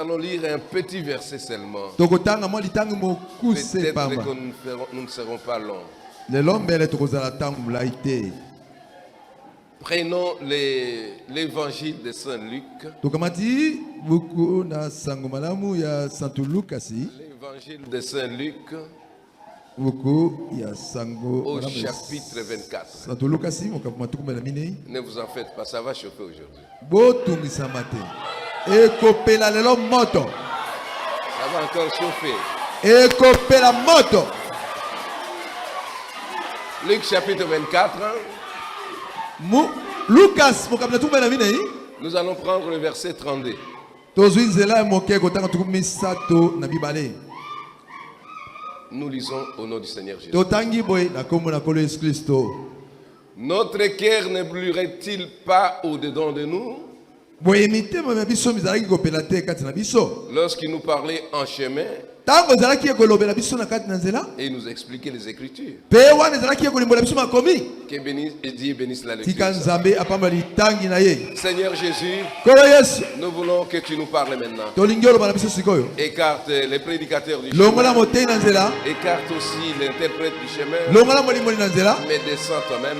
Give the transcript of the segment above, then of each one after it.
allons lire un petit verset seulement. Peut-être que nous ne serons pas longs. Prenons l'évangile de Saint Luc. L'évangile de Saint Luc au chapitre 24. Ne vous en faites pas, ça va chauffer aujourd'hui. Ça va encore chauffer. Luc chapitre 24. Nous allons prendre le verset 32. Nous lisons au nom du Seigneur Jésus. Notre cœur ne brûlerait-il pas au-dedans de nous lorsqu'il nous parlait en chemin et nous expliquait les Écritures? Que Dieu bénisse la lecture. Seigneur Jésus, nous voulons que tu nous parles maintenant. Écarte les prédicateurs du chemin. Écarte aussi l'interprète du chemin. Mais descends toi-même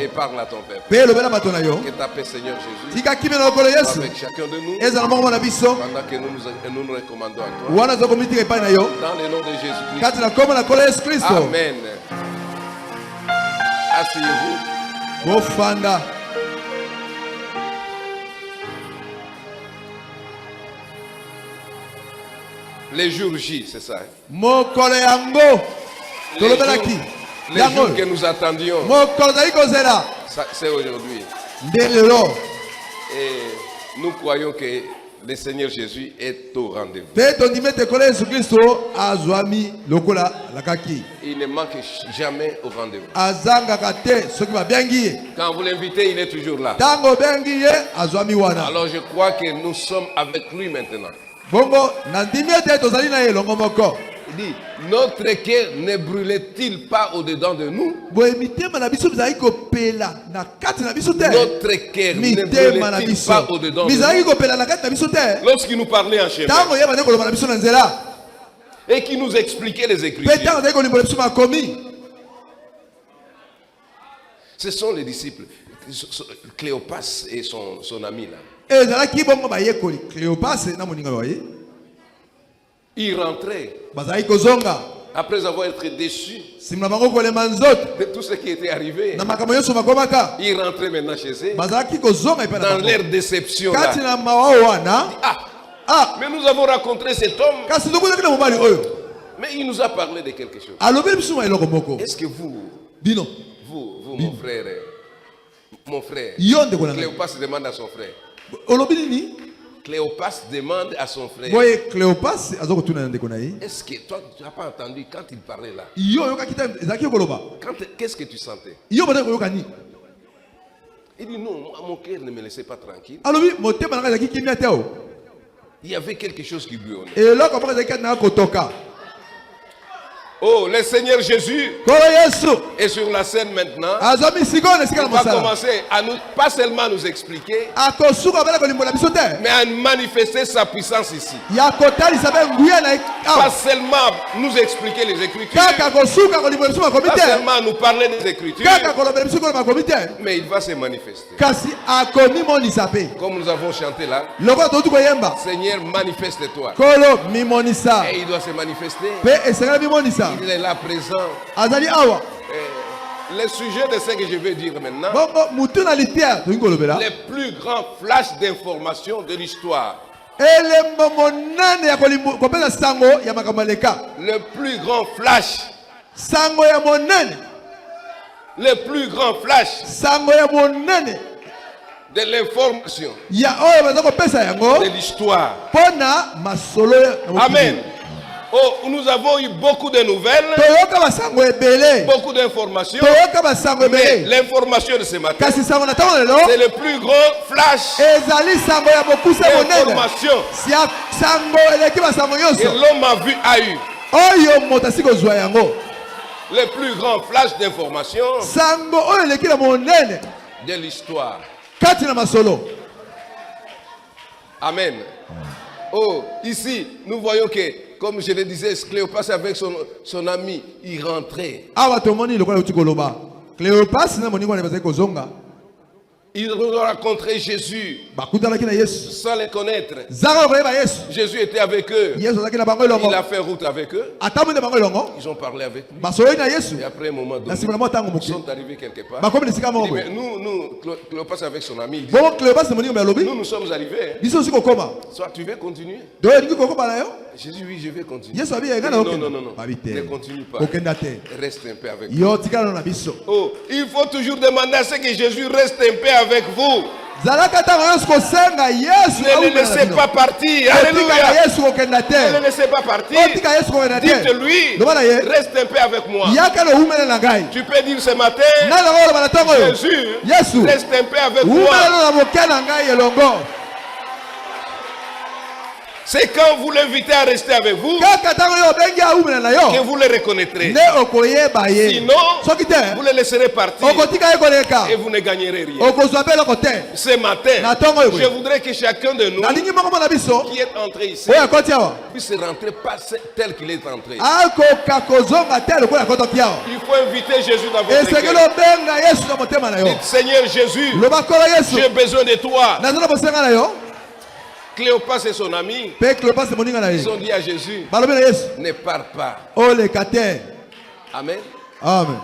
et parle à ton peuple. Que ta paix, Seigneur Jésus, soit avec chacun de nous pendant que nous nous recommandons à toi. Dans le nom de Jésus-Christ. Amen. Asseyez-vous. Les jours J, c'est ça. Les jours que nous attendions, c'est aujourd'hui. Et nous croyons que le Seigneur Jésus est au rendez-vous. Il ne manque jamais au rendez-vous. Quand vous l'invitez, il est toujours là. Alors je crois que nous sommes avec lui maintenant. Il dit, notre cœur ne brûlait-il pas au-dedans de nous? Notre cœur ne brûlait-il pas au-dedans de nous? Lorsqu'il nous parlait en chemin et qu'il nous expliquait les Écritures. Ce sont les disciples, Cléopas et son ami là. Ils rentraient après avoir été déçus de tout ce qui était arrivé. Ils rentraient maintenant chez eux dans leur déception là. Mais nous avons rencontré cet homme, mais il nous a parlé de quelque chose. Est-ce que vous mon frère, Cléopas demande à son frère. Cléopas demande à son frère. Est-ce que toi, tu n'as pas entendu quand il parlait là? Qu'est-ce que tu sentais? Il dit non, mon cœur ne me laissait pas tranquille. Il y avait quelque chose qui bouillonnait. Oh, le Seigneur Jésus est sur la scène maintenant. Il va commencer à nous, pas seulement nous expliquer, mais à manifester sa puissance ici. Pas seulement nous expliquer les Écritures, pas seulement nous parler des Écritures, mais il va se manifester. Comme nous avons chanté là, Seigneur, manifeste-toi. Et il doit se manifester. Il est là présent. Le sujet de ce que je vais dire maintenant, les plus grands flashs d'informations de l'histoire. Le plus grand flash. Le plus grand flash de l'information de l'histoire. Amen. Oh, nous avons eu beaucoup de nouvelles, beaucoup d'informations, mais l'information de ce matin, c'est le plus grand flash d'information que l'homme a eu. Le plus grand flash d'information de l'histoire. Amen. Oh, ici, nous voyons que, comme je le disais, Cléopas avec son ami, il rentrait. Ils ont rencontré Jésus sans les connaître. Jésus était avec eux. Il a fait route avec eux. Ils ont parlé avec lui. Et après un moment donné, ils sont arrivés quelque part. Il dit, mais nous, Cléopas avec son ami, il dit, nous sommes arrivés. Soit tu veux continuer? Jésus, oui, je vais continuer. Non, ne continue pas. Reste un peu avec nous. Oh, il faut toujours demander à ce que Jésus reste un peu avec vous. Ne le laissez pas partir. Alléluia. Ne le laissez pas partir. Dites-lui, reste un peu avec moi. Tu peux dire ce matin, Jésus, reste un peu avec moi. C'est quand vous l'invitez à rester avec vous que vous le reconnaîtrez. Sinon, vous le laisserez partir et vous ne gagnerez rien. Ce matin, je voudrais que chacun de nous qui est entré ici puisse rentrer pas tel qu'il est entré. Il faut inviter Jésus dans votre cœur. Dites, Seigneur Jésus, j'ai besoin de toi. Cléopas et son ami, ils ont dit à Jésus, ne pars pas. Amen. Amen.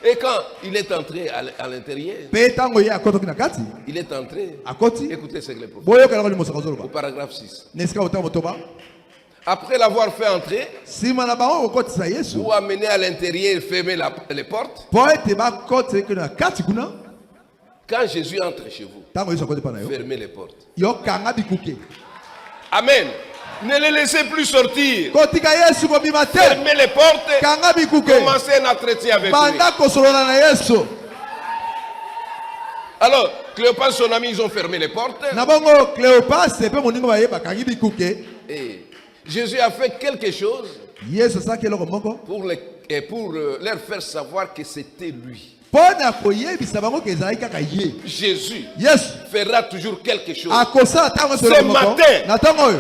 Et quand il est entré à l'intérieur, il est entré, écoutez ce que le prophète, au paragraphe 6. Après l'avoir fait entrer, ou amener à l'intérieur et fermer les portes, quand Jésus entre chez vous, fermez les portes. Amen. Ne les laissez plus sortir. Fermez les portes. Commencez un entretien avec lui. Alors, Cléopas et son ami, ils ont fermé les portes. Et Jésus a fait quelque chose pour leur faire savoir que c'était lui. Jésus fera toujours quelque chose. Ce matin,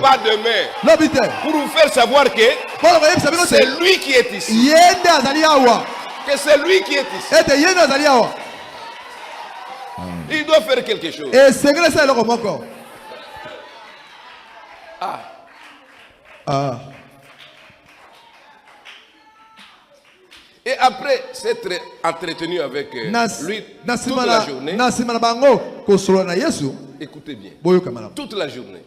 pas demain. Pour vous faire savoir que c'est lui qui est ici. Que c'est lui qui est ici. Il doit faire quelque chose. Et après s'être entretenu avec lui toute la journée, écoutez bien, toute la journée.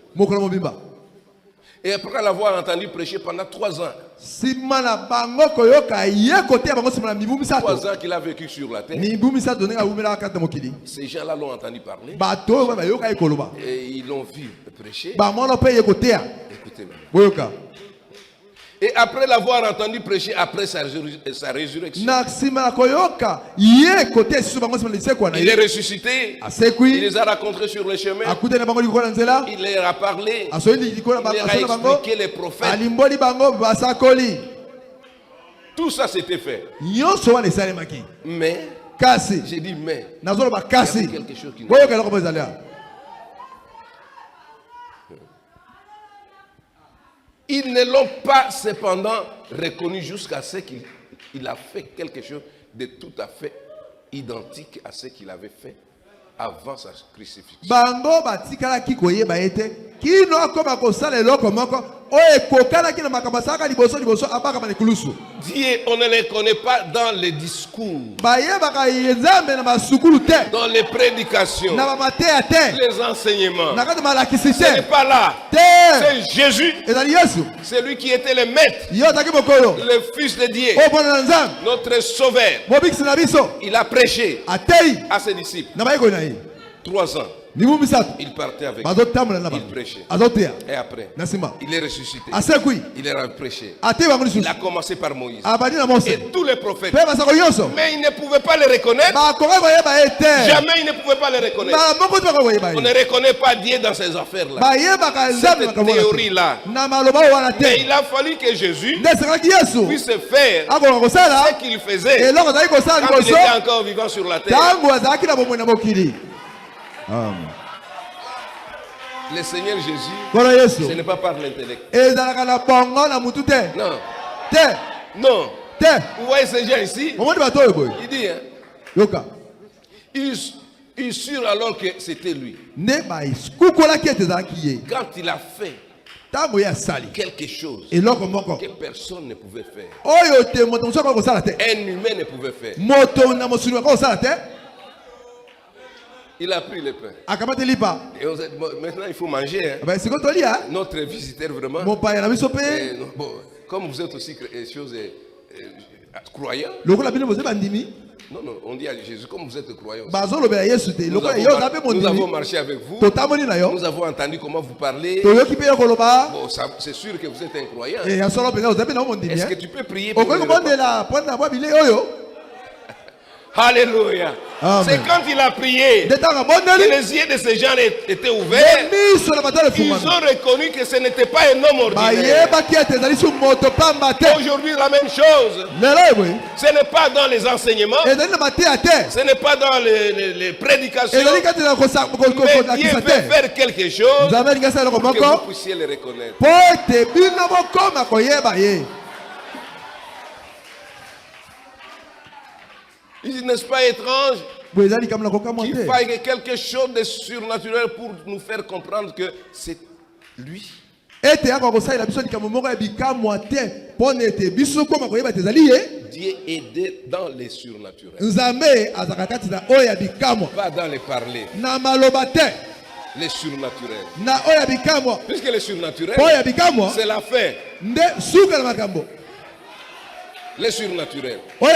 Et après l'avoir entendu prêcher pendant 3 ans, 3 ans qu'il a vécu sur la terre, ces gens-là l'ont entendu parler, et ils l'ont vu prêcher. Écoutez maintenant. Et après l'avoir entendu prêcher après sa résurrection, il est ressuscité, il les a rencontrés sur le chemin, il leur a parlé, il leur a expliqué les prophètes. Tout ça s'était fait. Mais, j'ai dit mais, il y avait quelque chose qui nous... Ils ne l'ont pas cependant reconnu jusqu'à ce qu'il a fait quelque chose de tout à fait identique à ce qu'il avait fait avant sa crucifixion. Dieu, on ne les connaît pas dans les discours, dans les prédications, les enseignements. Ce n'est pas là. C'est Jésus. C'est lui qui était le maître, le fils de Dieu, notre sauveur. Il a prêché à ses disciples 3 ans. Il partait avec eux. Il prêchait. Et après, il est ressuscité. Il a prêché. Il a commencé par Moïse. Et tous les prophètes. Mais il ne pouvait pas les reconnaître. Jamais il ne pouvait pas les reconnaître. On ne reconnaît pas Dieu dans ces affaires-là. Cette théorie-là. Mais il a fallu que Jésus puisse faire ce qu'il faisait quand il était encore vivant sur la terre. Le Seigneur Jésus, ce n'est pas par l'intellect. Non. Non. Vous voyez ces gens ici? Il dit, hein? Il sûr alors que c'était lui. Quand il a fait quelque chose que personne ne pouvait faire, un humain ne pouvait faire, il a pris le pain. Et maintenant il faut manger. Hein? Notre visiteur vraiment. Comme vous êtes aussi croyant. Non, on dit à Jésus, comme vous êtes croyant, nous avons marché avec vous, nous avons entendu comment vous parlez. Bon, c'est sûr que vous êtes un croyant. Est-ce que tu peux prier pour Alléluia. C'est quand il a prié que les yeux de ces gens étaient ouverts. Ils ont reconnu que ce n'était pas un homme ordinaire. Aujourd'hui, la même chose. Ce n'est pas dans les enseignements. Ce n'est pas dans les prédications. Mais Dieu veut faire quelque chose pour que vous puissiez le reconnaître. Il dit, n'est-ce pas étrange qu'il faille quelque chose de surnaturel pour nous faire comprendre que c'est lui? Dieu aidait dans les surnaturels. Pas dans les parler. Les surnaturels. Puisque les surnaturels, c'est la fin. Les surnaturels. Pas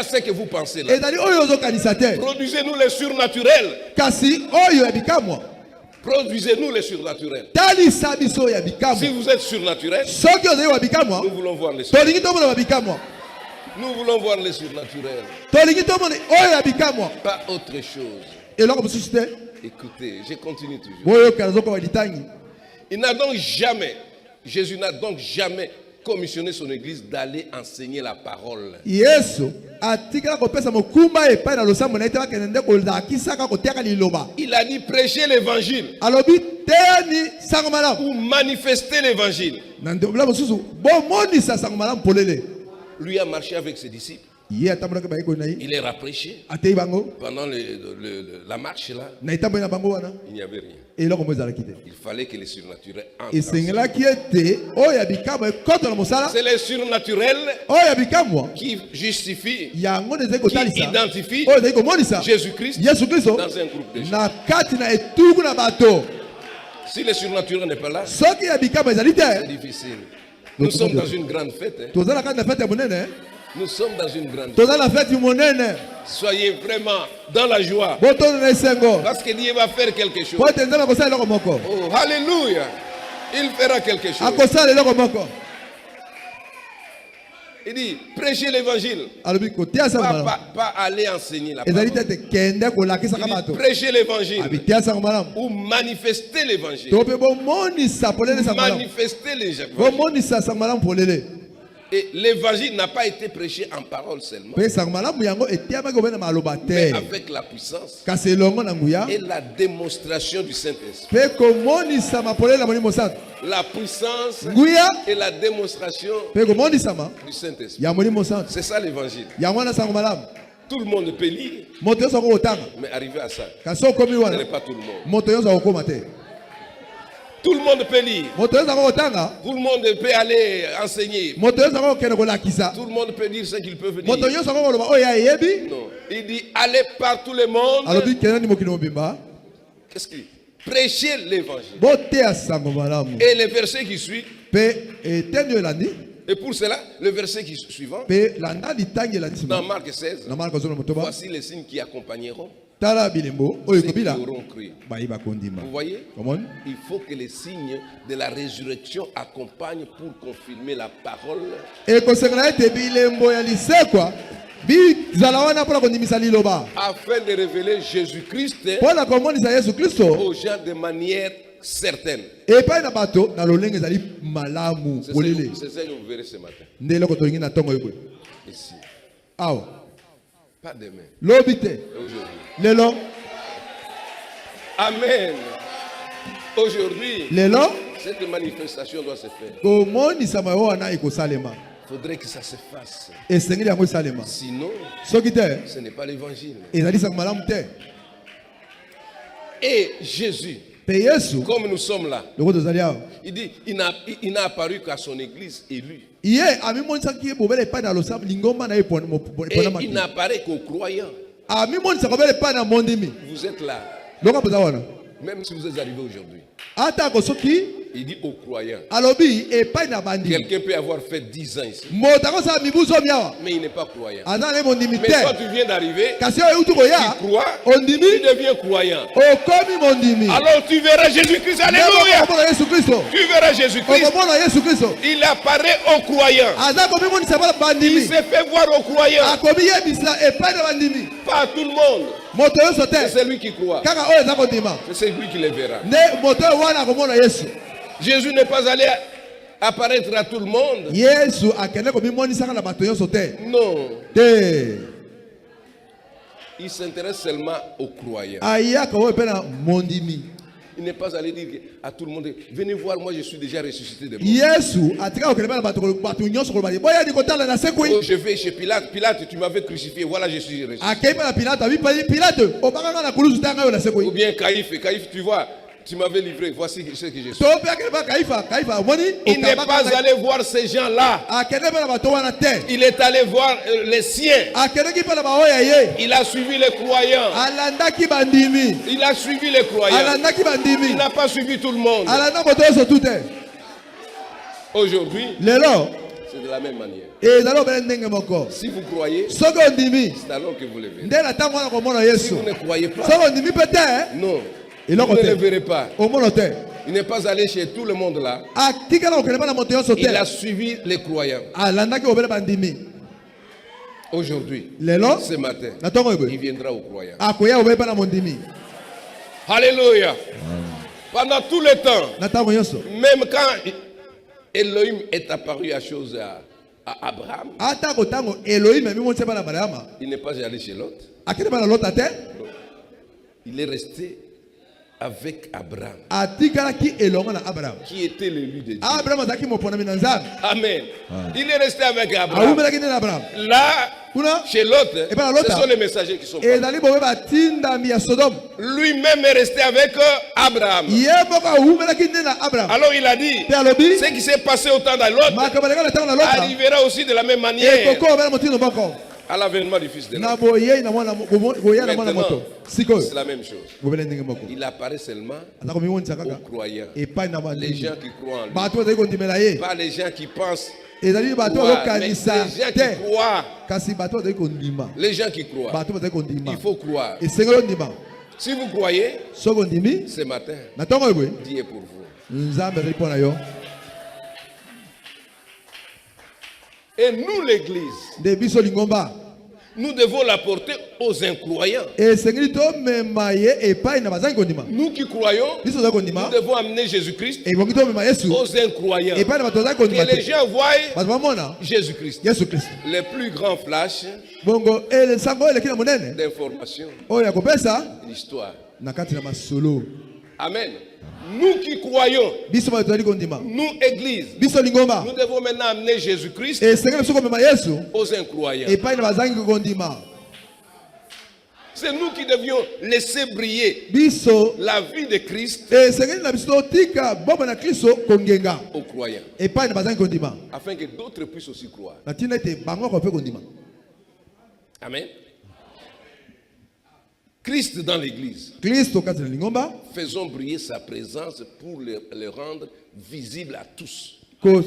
ce que vous pensez là. Produisez-nous les surnaturels. Produisez-nous les surnaturels. Si vous êtes surnaturel, nous voulons voir les surnaturels. Nous voulons voir les surnaturels. Pas autre chose. Écoutez, je continue toujours. Jésus n'a donc jamais commissionné son église d'aller enseigner la parole. Il a dit prêcher l'évangile ou manifester l'évangile. Lui a marché avec ses disciples. Il est rapproché. Pendant la marche là, il n'y avait rien. Il fallait que les surnaturels entrent. C'est les surnaturels qui justifient, qui identifient Jésus-Christ dans un groupe de gens. Si le surnaturel n'est pas là, c'est difficile. Nous sommes dans une grande fête. Nous sommes dans une grande fête. Soyez vraiment dans la joie. Parce que Dieu va faire quelque chose. Oh, alléluia. Il fera quelque chose. Il dit, prêchez l'évangile. Pas aller enseigner la parole. Il dit, prêchez l'évangile. Ou manifester l'évangile. Manifester l'évangile. Et l'évangile n'a pas été prêché en parole seulement, mais avec la puissance et la démonstration du Saint-Esprit. La puissance et la démonstration du Saint-Esprit. C'est ça l'évangile. Tout le monde peut lire, mais arriver à ça, ce n'est pas tout le monde. Tout le monde peut lire. Tout le monde peut aller enseigner. Tout le monde peut dire ce qu'il peut venir. Non. Il dit allez par tout le monde. Qu'est-ce qu'il dit? Prêchez l'évangile. Et le verset qui suit. Et pour cela, le verset suivant. Dans Marc 16. Voici les signes qui accompagneront. Ceux qui auront cru. Vous voyez, il faut que les signes de la résurrection accompagnent pour confirmer la parole. Afin de révéler Jésus-Christ aux gens de manière certaine. C'est ça que vous verrez ce matin. Ici. Pas demain. Aujourd'hui. Amen. Aujourd'hui, cette manifestation doit se faire. Il faudrait que ça se fasse. Sinon, ce n'est pas l'évangile. Et Jésus, comme nous sommes là, il dit, il n'a apparu qu'à son église élue. Et il n'apparaît qu'aux croyants. Vous êtes là. Même si vous êtes arrivé aujourd'hui. Il dit aux croyants. Quelqu'un peut avoir fait 10 ans ici. Mais il n'est pas croyant. Mais quand tu viens d'arriver, tu crois, tu deviens croyant. Alors tu verras Jésus-Christ. Alléluia. Tu verras Jésus-Christ. Il apparaît aux croyants. Il s'est fait voir aux croyants. Pas à tout le monde. C'est celui qui croit. C'est celui qui les verra. Jésus n'est pas allé apparaître à tout le monde. Non. Il s'intéresse seulement aux croyants. Il n'est pas allé dire à tout le monde, venez voir, moi je suis déjà ressuscité de mort. Je vais chez Pilate. Pilate, tu m'avais crucifié, voilà, je suis ressuscité. Ou bien Caïphe, tu vois, tu m'avais livré, voici ce que je suis. Il n'est pas allé voir ces gens-là. Il est allé voir les siens. Il a suivi les croyants. Il a suivi les croyants. Il n'a pas suivi tout le monde. Aujourd'hui, c'est de la même manière. Si vous croyez, c'est alors que vous le verrez. Si vous ne croyez pas, non. Vous ne le verrez pas. Il n'est pas allé chez tout le monde là. Il a suivi les croyants. Aujourd'hui, ce matin, il viendra aux croyants. Alléluia. Pendant tout le temps, même quand Elohim est apparu à Abraham, il n'est pas allé chez l'autre. Il est resté avec Abraham, qui était l'élu de Dieu. Amen. Il est resté avec Abraham. Là, chez l'autre, ce sont les messagers qui sont partis. Lui-même est resté avec Abraham. Alors il a dit, ce qui s'est passé au temps de l'autre arrivera aussi de la même manière à l'avènement du Fils de l'homme. Maintenant, c'est la même chose. Il apparaît seulement aux croyants. Les gens qui croient en lui. Pas les gens qui pensent. Mais les gens qui croient. Les gens qui croient. Il faut croire. Si vous croyez, ce matin, Dieu est pour vous. Et nous, l'Église, nous devons l'apporter aux incroyants. Nous qui croyons, nous devons amener Jésus-Christ aux incroyants. Que les gens voient Jésus-Christ. Les plus grands flashs d'information, l'histoire. Amen. Nous qui croyons, nous église, nous devons maintenant amener Jésus-Christ aux incroyants. C'est nous qui devions laisser briller la vie de Christ aux croyants, afin que d'autres puissent aussi croire. Amen. Christ dans l'église. Faisons briller sa présence pour le rendre visible à tous. Quand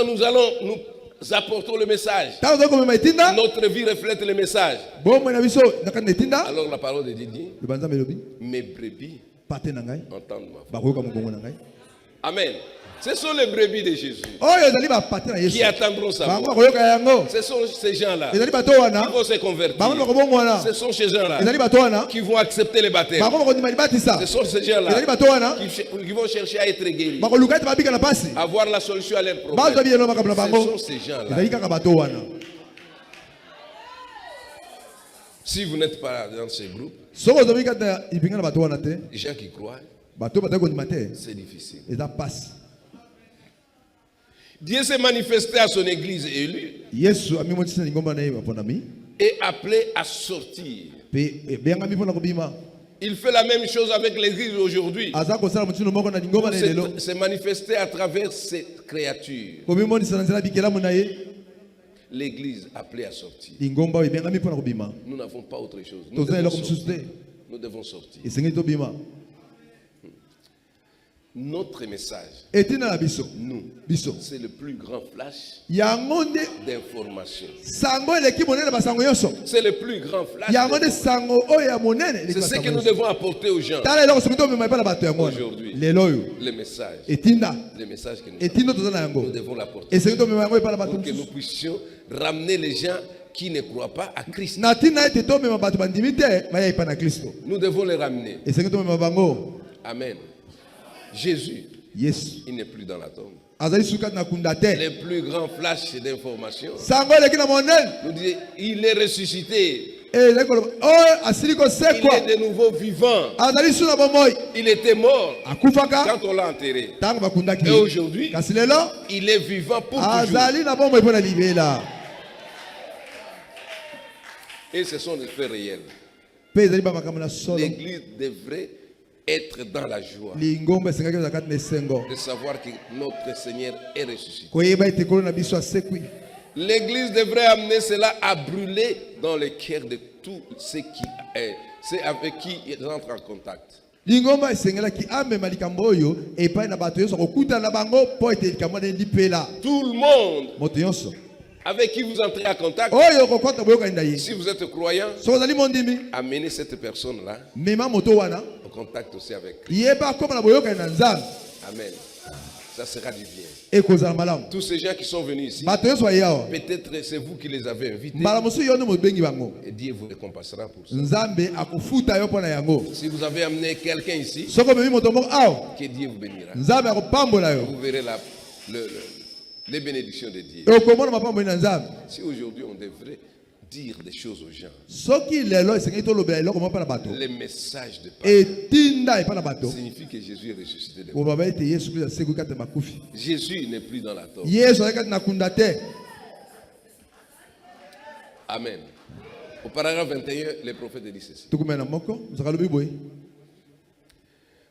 nous allons nous apportons le message, notre vie reflète le message. Alors la parole de Dieu dit, mes brebis entendent ma voix. Amen. Ce sont les brebis de Jésus qui attendront sa voix. Ce sont ces gens-là qui vont se convertir. Ce sont ces gens-là qui vont accepter les baptêmes. Ce sont ces gens-là qui vont chercher à être guéris, avoir la solution à leurs problèmes. Ce sont ces gens-là. Si vous n'êtes pas dans ces groupes, les gens qui croient, c'est difficile. Dieu s'est manifesté à son église élue et appelé à sortir. Il fait la même chose avec l'église aujourd'hui. C'est manifesté à travers cette créature. L'église appelée à sortir. Nous n'avons pas autre chose. Nous devons sortir. Notre message, nous, c'est le plus grand flash d'information. C'est le plus grand flash. C'est ce que nous devons apporter aux gens. Aujourd'hui, le message que nous devons l'apporter pour que nous puissions ramener les gens qui ne croient pas à Christ. Nous devons les ramener. Amen. Jésus, il n'est plus dans la tombe. Le plus grand flash d'information nous dit il est ressuscité. Il est de nouveau vivant. Il était mort quand on l'a enterré. Et aujourd'hui, il est vivant pour toujours. Et ce sont des faits réels. L'église devrait être dans la joie de savoir que notre Seigneur est ressuscité. L'église devrait amener cela à brûler dans le cœur de tous ceux c'est avec qui ils entrent en contact. Tout le monde avec qui vous entrez en contact, si vous êtes croyant, amenez cette personne-là au contact aussi avec Christ. Amen. Ça sera du bien. Tous ces gens qui sont venus ici, peut-être c'est vous qui les avez invités. Et Dieu vous récompensera pour ça. Si vous avez amené quelqu'un ici, que Dieu vous bénira. Vous verrez les bénédictions de Dieu. Si aujourd'hui on devrait dire des choses aux gens, le message de Pâques signifie que Jésus est ressuscité de mort. Jésus n'est plus dans la tombe. Amen. Au paragraphe 21, le prophète dit ceci.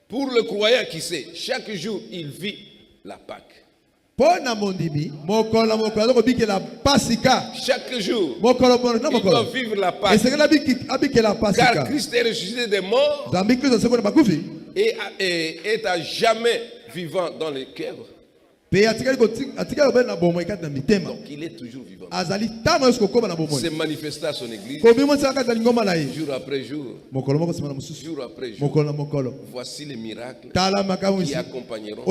Pour le croyant qui sait, chaque jour il vit la Pâque. Chaque jour, il doit vivre la Pâque. Car Christ est ressuscité des morts et est à jamais vivant dans les cœurs. Donc il est toujours vivant. C'est manifesté à son église jour après jour. Jour après jour. Voici les miracles qui accompagneront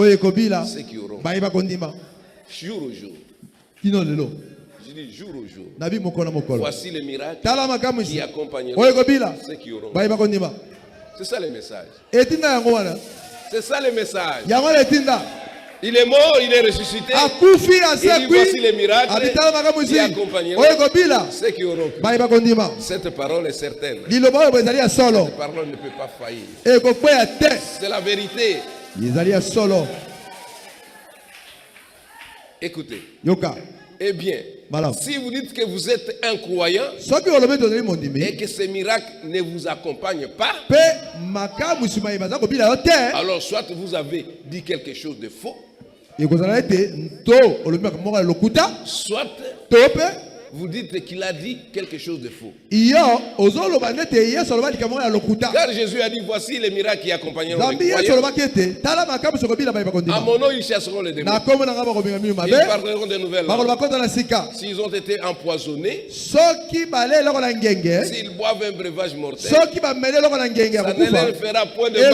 ceux qui auront. Jour au jour. Je dis jour au jour. Voici les miracles qui accompagneront ceux qui auront. C'est ça le message. C'est ça le message. Il est mort, il est ressuscité. Il dit voici les miracles qui accompagneront ceux qui auront cru. Cette parole est certaine. Cette parole ne peut pas faillir. C'est la vérité. Écoutez. Eh bien, si vous dites que vous êtes un croyant et que ces miracles ne vous accompagnent pas, alors soit vous avez dit quelque chose de faux, soit vous dites qu'il a dit quelque chose de faux. Car Jésus a dit voici les miracles qui accompagneront les croyants. À mon nom ils chasseront les démons. Ils parleront de nouvelles langues. S'ils ont été empoisonnés, s'ils boivent un breuvage mortel, ça ne leur fera point de mal.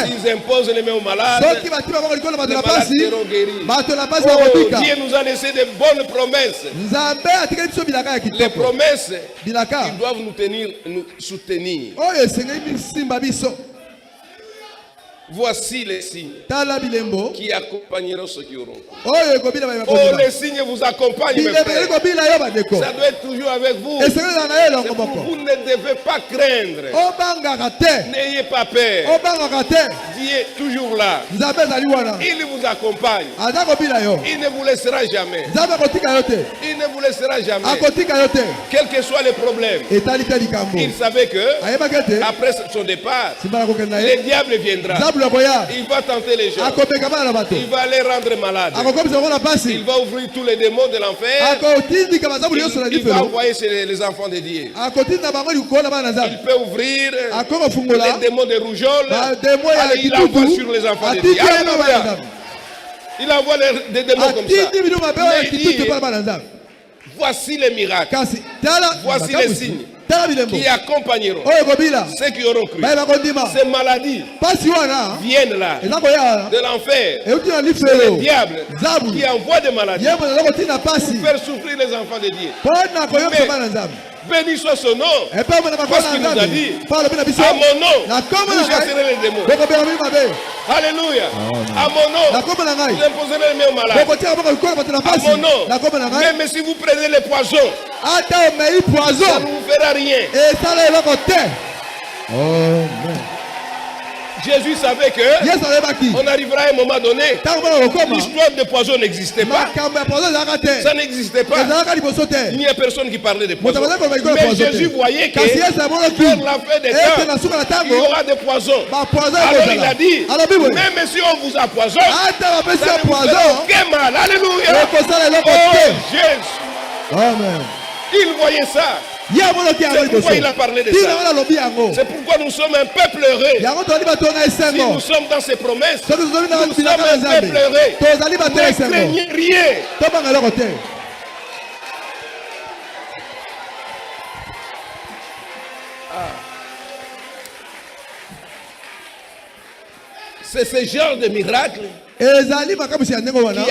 S'ils imposent les mains aux malades, les malades seront guéris. Oh, Dieu nous a laissé de bonnes promesses. Les promesses, ils doivent nous soutenir. Voici les signes qui accompagneront ceux qui auront. Oh, les signes vous accompagnent, mes frères. Ça doit être toujours avec vous. Vous ne devez pas craindre. N'ayez pas peur. Dieu est toujours là. Il vous accompagne. Il ne vous laissera jamais. Il ne vous laissera jamais. Quels que soient les problèmes. Il savait que après son départ, le diable viendra. Il va tenter les gens. Il va les rendre malades. Il va ouvrir tous les démons de l'enfer. Il va envoyer les enfants de Dieu. Il peut ouvrir les démons de rougeole. Il envoie sur les enfants de Dieu. Alléluia. Il envoie des démons comme ça. Voici les miracles. Voici les signes qui accompagneront ceux qui auront cru. Ces maladies viennent là de l'enfer. C'est le diable qui envoie des maladies pour faire souffrir les enfants de Dieu. Mais béni soit son nom, parce qu'il nous a dit à mon nom vous chasserez les démons. Alléluia. À mon nom vous imposerez les mains aux malades. À mon nom, même si vous prenez les poisons, ça ne vous fera rien. Jésus savait que on arrivera à un moment donné, l'histoire de poison n'existait pas. Ça n'existait pas. Il n'y a personne qui parlait de poison. Mais Jésus voyait que pour la fin des temps, il y aura des poisons. Alors il a dit, même si on vous empoisonne, ça ne vous fera aucun mal. Alléluia. Oh Jésus. Amen. Il voyait ça. C'est pourquoi il a parlé de ça. C'est pourquoi nous sommes un peuple heureux. Si nous sommes dans ses promesses, nous sommes un peuple heureux. Ne craignez rien. C'est ce genre de miracle qui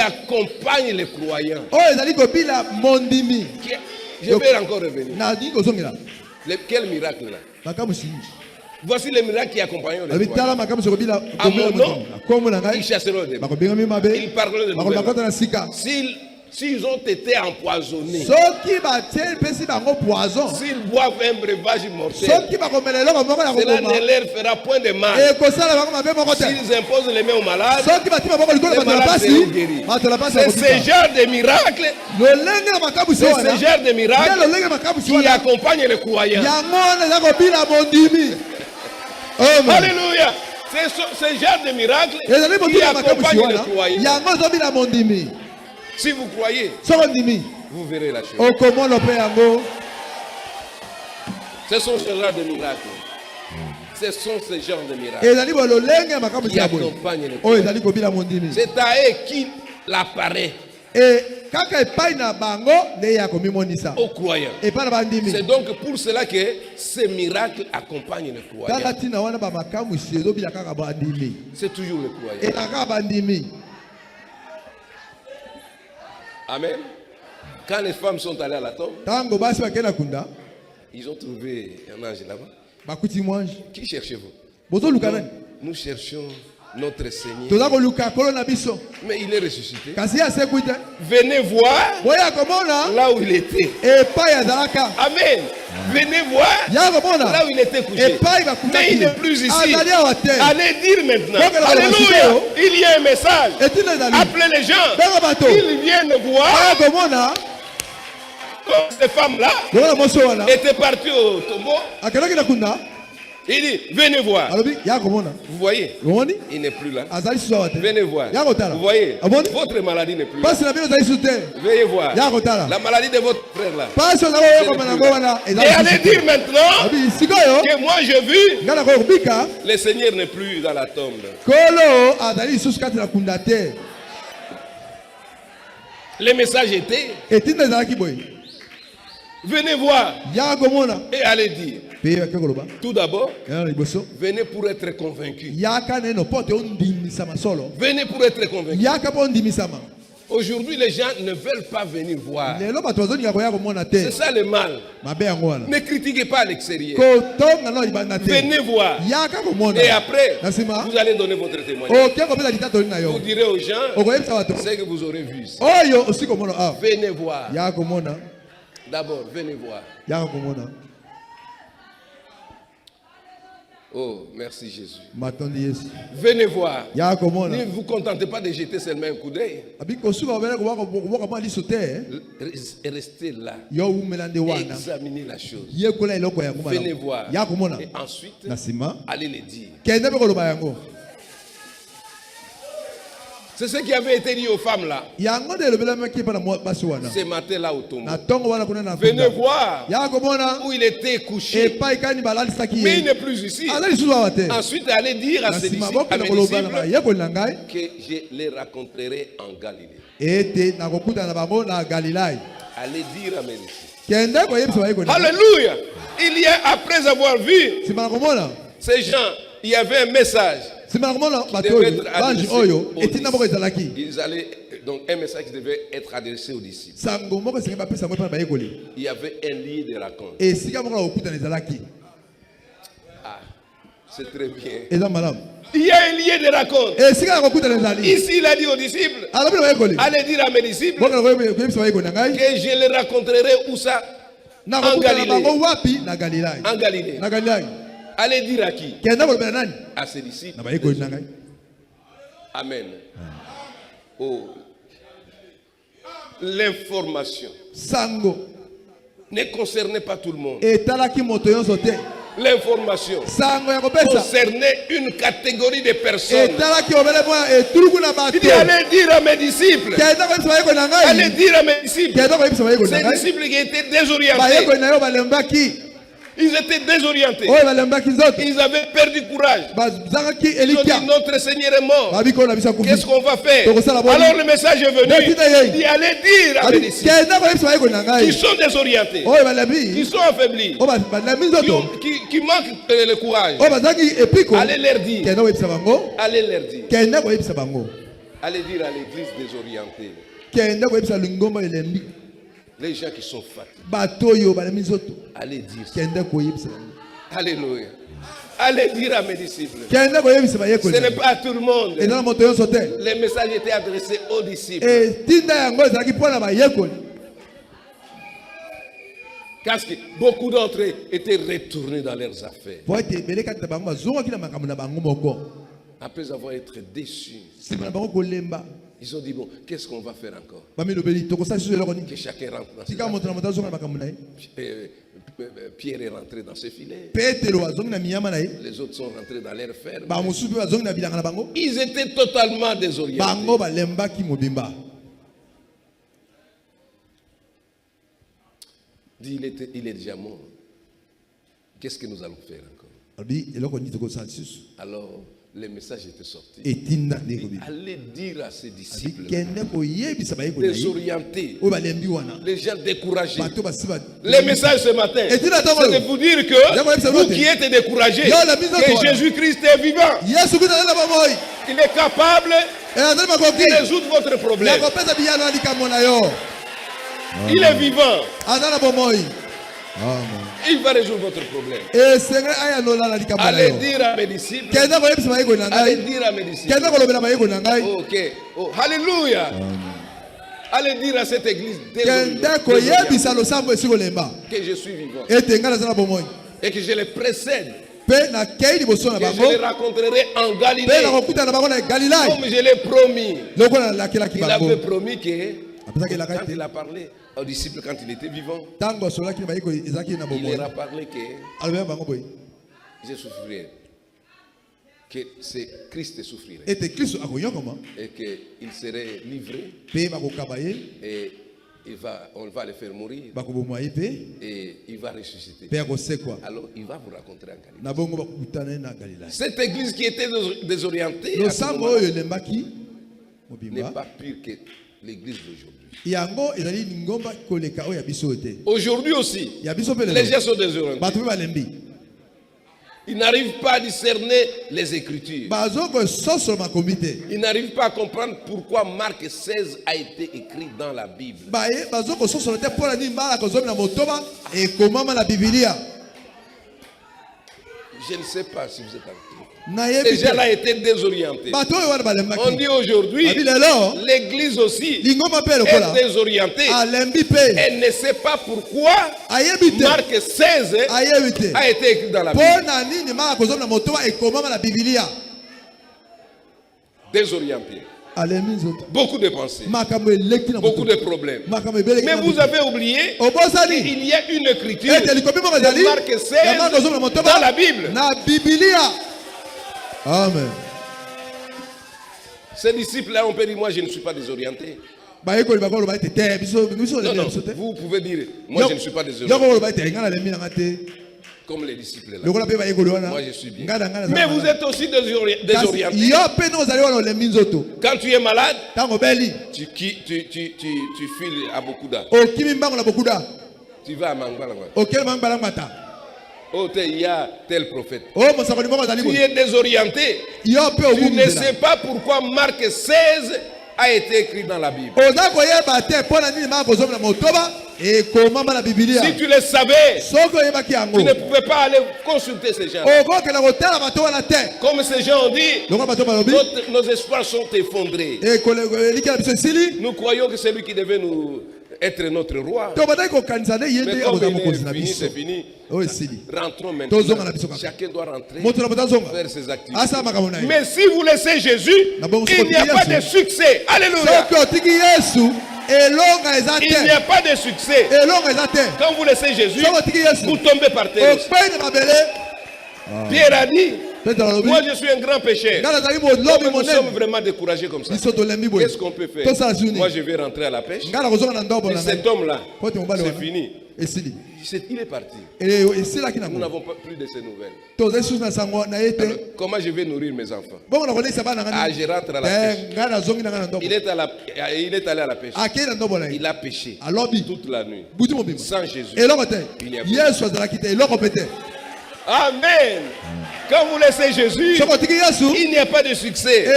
accompagne les croyants. Je vais encore revenir. Quel miracle là? Voici les miracles qui accompagnent les croyants. À mon nom, ils chasseront des démons. Ils parleront de nouvelles. S'ils ont été empoisonnés, s'ils boivent un breuvage mortel, cela ne leur fera point de mal. S'ils imposent les mains aux malades, les malades seront guéris. C'est ce genre de miracle, qui accompagne les croyants. Alléluia. C'est ce genre de miracle qui accompagne les croyants. Si vous croyez, vous verrez la chose. Ce sont ce genre de miracles. Ce sont ce genre de miracles qui accompagnent les croyants. C'est à eux qu'il apparaît. Aux croyants. C'est donc pour cela que ces miracles accompagnent les croyants. C'est toujours les croyants. Amen. Quand les femmes sont allées à la tombe, ils ont trouvé un ange là-bas. Qui cherchez-vous? Nous cherchons notre Seigneur. Mais il est ressuscité. Venez voir là où il était. Amen. Venez voir là où il était couché. Mais il n'est plus ici. Allez dire maintenant. Alléluia. Il y a un message. Appelez les gens. Ils viennent voir. Comme ces femmes-là étaient parties au tombeau. Il dit, venez voir. Vous voyez, il n'est plus là. Venez voir. Vous voyez, votre maladie n'est plus là. Veuillez voir. La maladie de votre frère là. Et allez dire maintenant que moi j'ai vu, le Seigneur n'est plus dans la tombe. Le message était, venez voir et allez dire. Tout d'abord, venez pour être convaincu. Venez pour être convaincu. Aujourd'hui, les gens ne veulent pas venir voir. C'est ça le mal. Ne critiquez pas à l'extérieur. Venez voir. Et après, vous allez donner votre témoignage. Vous direz aux gens ce que vous aurez vu. Venez voir. D'abord, venez voir. Oh, merci Jésus. Venez voir. Ne vous contentez pas de jeter seulement un coup d'œil. Restez là. Examinez la chose. Venez voir. Et ensuite, allez les dire. C'est ce qui avait été dit aux femmes là. Ce matin là au tombeau. Venez voir où il était couché. Mais il n'est plus ici. Ensuite, allez dire à ses disciples, à mes disciples, que je les raconterai en Galilée. Allez dire à mes disciples. Alléluia. Il y a, après avoir vu ces gens, il y avait un message. Ils allaient, donc un message qui devait être adressé aux disciples. Il y avait un lieu de raconte. Ah, c'est très bien. Il y a un lieu de raconte. Ici, il a dit aux disciples, allez dire à mes disciples que je les raconterai où ça? En Galilée. En Galilée. Allez dire à qui? À ses disciples. Amen. Oh. L'information ne concernait pas tout le monde. L'information concernait une catégorie de personnes. Il dit allez dire à mes disciples. Allez dire à mes disciples. Ces disciples qui étaient désorientés. Ils étaient désorientés. Ils avaient perdu courage. Ils ont dit notre Seigneur est mort. Qu'est-ce qu'on va faire? Alors le message est venu. Il dit allez dire à mes disciples qui sont désorientés, qui sont affaiblis, qui manquent le courage. Allez leur dire. Allez leur dire. Allez dire à l'église désorientée. Les gens qui sont fatigués. Allez dire. Alléluia. Allez dire à mes disciples. Ce n'est pas à tout le monde. Les messages étaient adressés aux disciples. Parce que beaucoup d'entre eux étaient retournés dans leurs affaires. Après avoir été déçus. Ils ont dit, bon, qu'est-ce qu'on va faire encore? Que chacun rentre dans ses affaires. Pierre est rentré dans ses filets. Les autres sont rentrés dans leurs fermes. Ils étaient totalement désorientés. Dit, il est déjà mort. Qu'est-ce que nous allons faire encore? Alors, le message était sorti. Allez dire à ses disciples désorientés, les gens découragés. Le message ce matin, c'est de vous dire que vous qui êtes découragés, que Jésus-Christ est vivant. Il est capable de résoudre votre problème. Il est vivant. Il va résoudre votre problème. Allez dire à mes disciples. Allez dire à mes disciples. Ok. Oh, alléluia. Allez dire à cette église que je suis vivant. Et que je les précède. Que je les raconterai en Galilée. Comme je l'ai promis. Il avait promis que quand il a parlé aux disciples quand il était vivant, il leur a parlé que je souffrirai, que c'est Christ souffrirait et qu'il serait livré et on va le faire mourir et il va ressusciter. Alors il va vous raconter en Galilée. Cette église qui était désorientée n'est pas pire que l'église d'aujourd'hui. Aujourd'hui aussi, les gens sont désorientés. Ils n'arrivent pas à discerner les Écritures. Ils n'arrivent pas à comprendre pourquoi Marc 16 a été écrit dans la Bible. Je ne sais pas si vous êtes avec. Ces gens-là étaient désorientés. On dit aujourd'hui, l'église aussi est désorientée. Elle ne sait pas pourquoi Marc 16 a été écrit dans la Bible. Désorienté. Beaucoup de pensées, beaucoup de problèmes. Mais vous avez oublié qu'il y a une écriture de Marc 16 dans la Bible. Amen. Ces disciples-là, on peut dire, moi je ne suis pas désorienté. Non, vous pouvez dire, moi je ne suis pas désorienté. Comme les disciples là. Moi je suis bien. Mais vous êtes aussi désorienté. Quand tu es malade, tu files à beaucoup d'âge. Tu vas à Mangbalangata. Oh, il y a tel prophète. Tu es désorienté. Tu ne sais pas pourquoi Marc 16 a été écrit dans la Bible. Si tu le savais, tu ne pouvais pas aller consulter ces gens. Comme ces gens ont dit, nos espoirs sont effondrés. Nous croyons que c'est lui qui devait nous être notre roi. Mais comme fini, c'est fini. Rentrons maintenant. Chacun doit rentrer, faire ses activités. Mais si vous laissez Jésus, il n'y a pas de succès. Alléluia. Il n'y a pas de succès. Quand vous laissez Jésus, vous tombez par terre. Pierre a dit, moi je suis un grand pécheur. Nous sommes vraiment découragés comme ça. Qu'est-ce qu'on peut faire? Moi je vais rentrer à la pêche. Et cet homme-là, c'est fini. Il est parti. Nous n'avons pas plus de ces nouvelles. Alors, comment je vais nourrir mes enfants? Je rentre à la pêche. Il est allé à la pêche. Il a pêché toute la nuit. Sans Jésus. Il n'y a pas. Amen. Quand vous laissez Jésus, il n'y a pas de succès.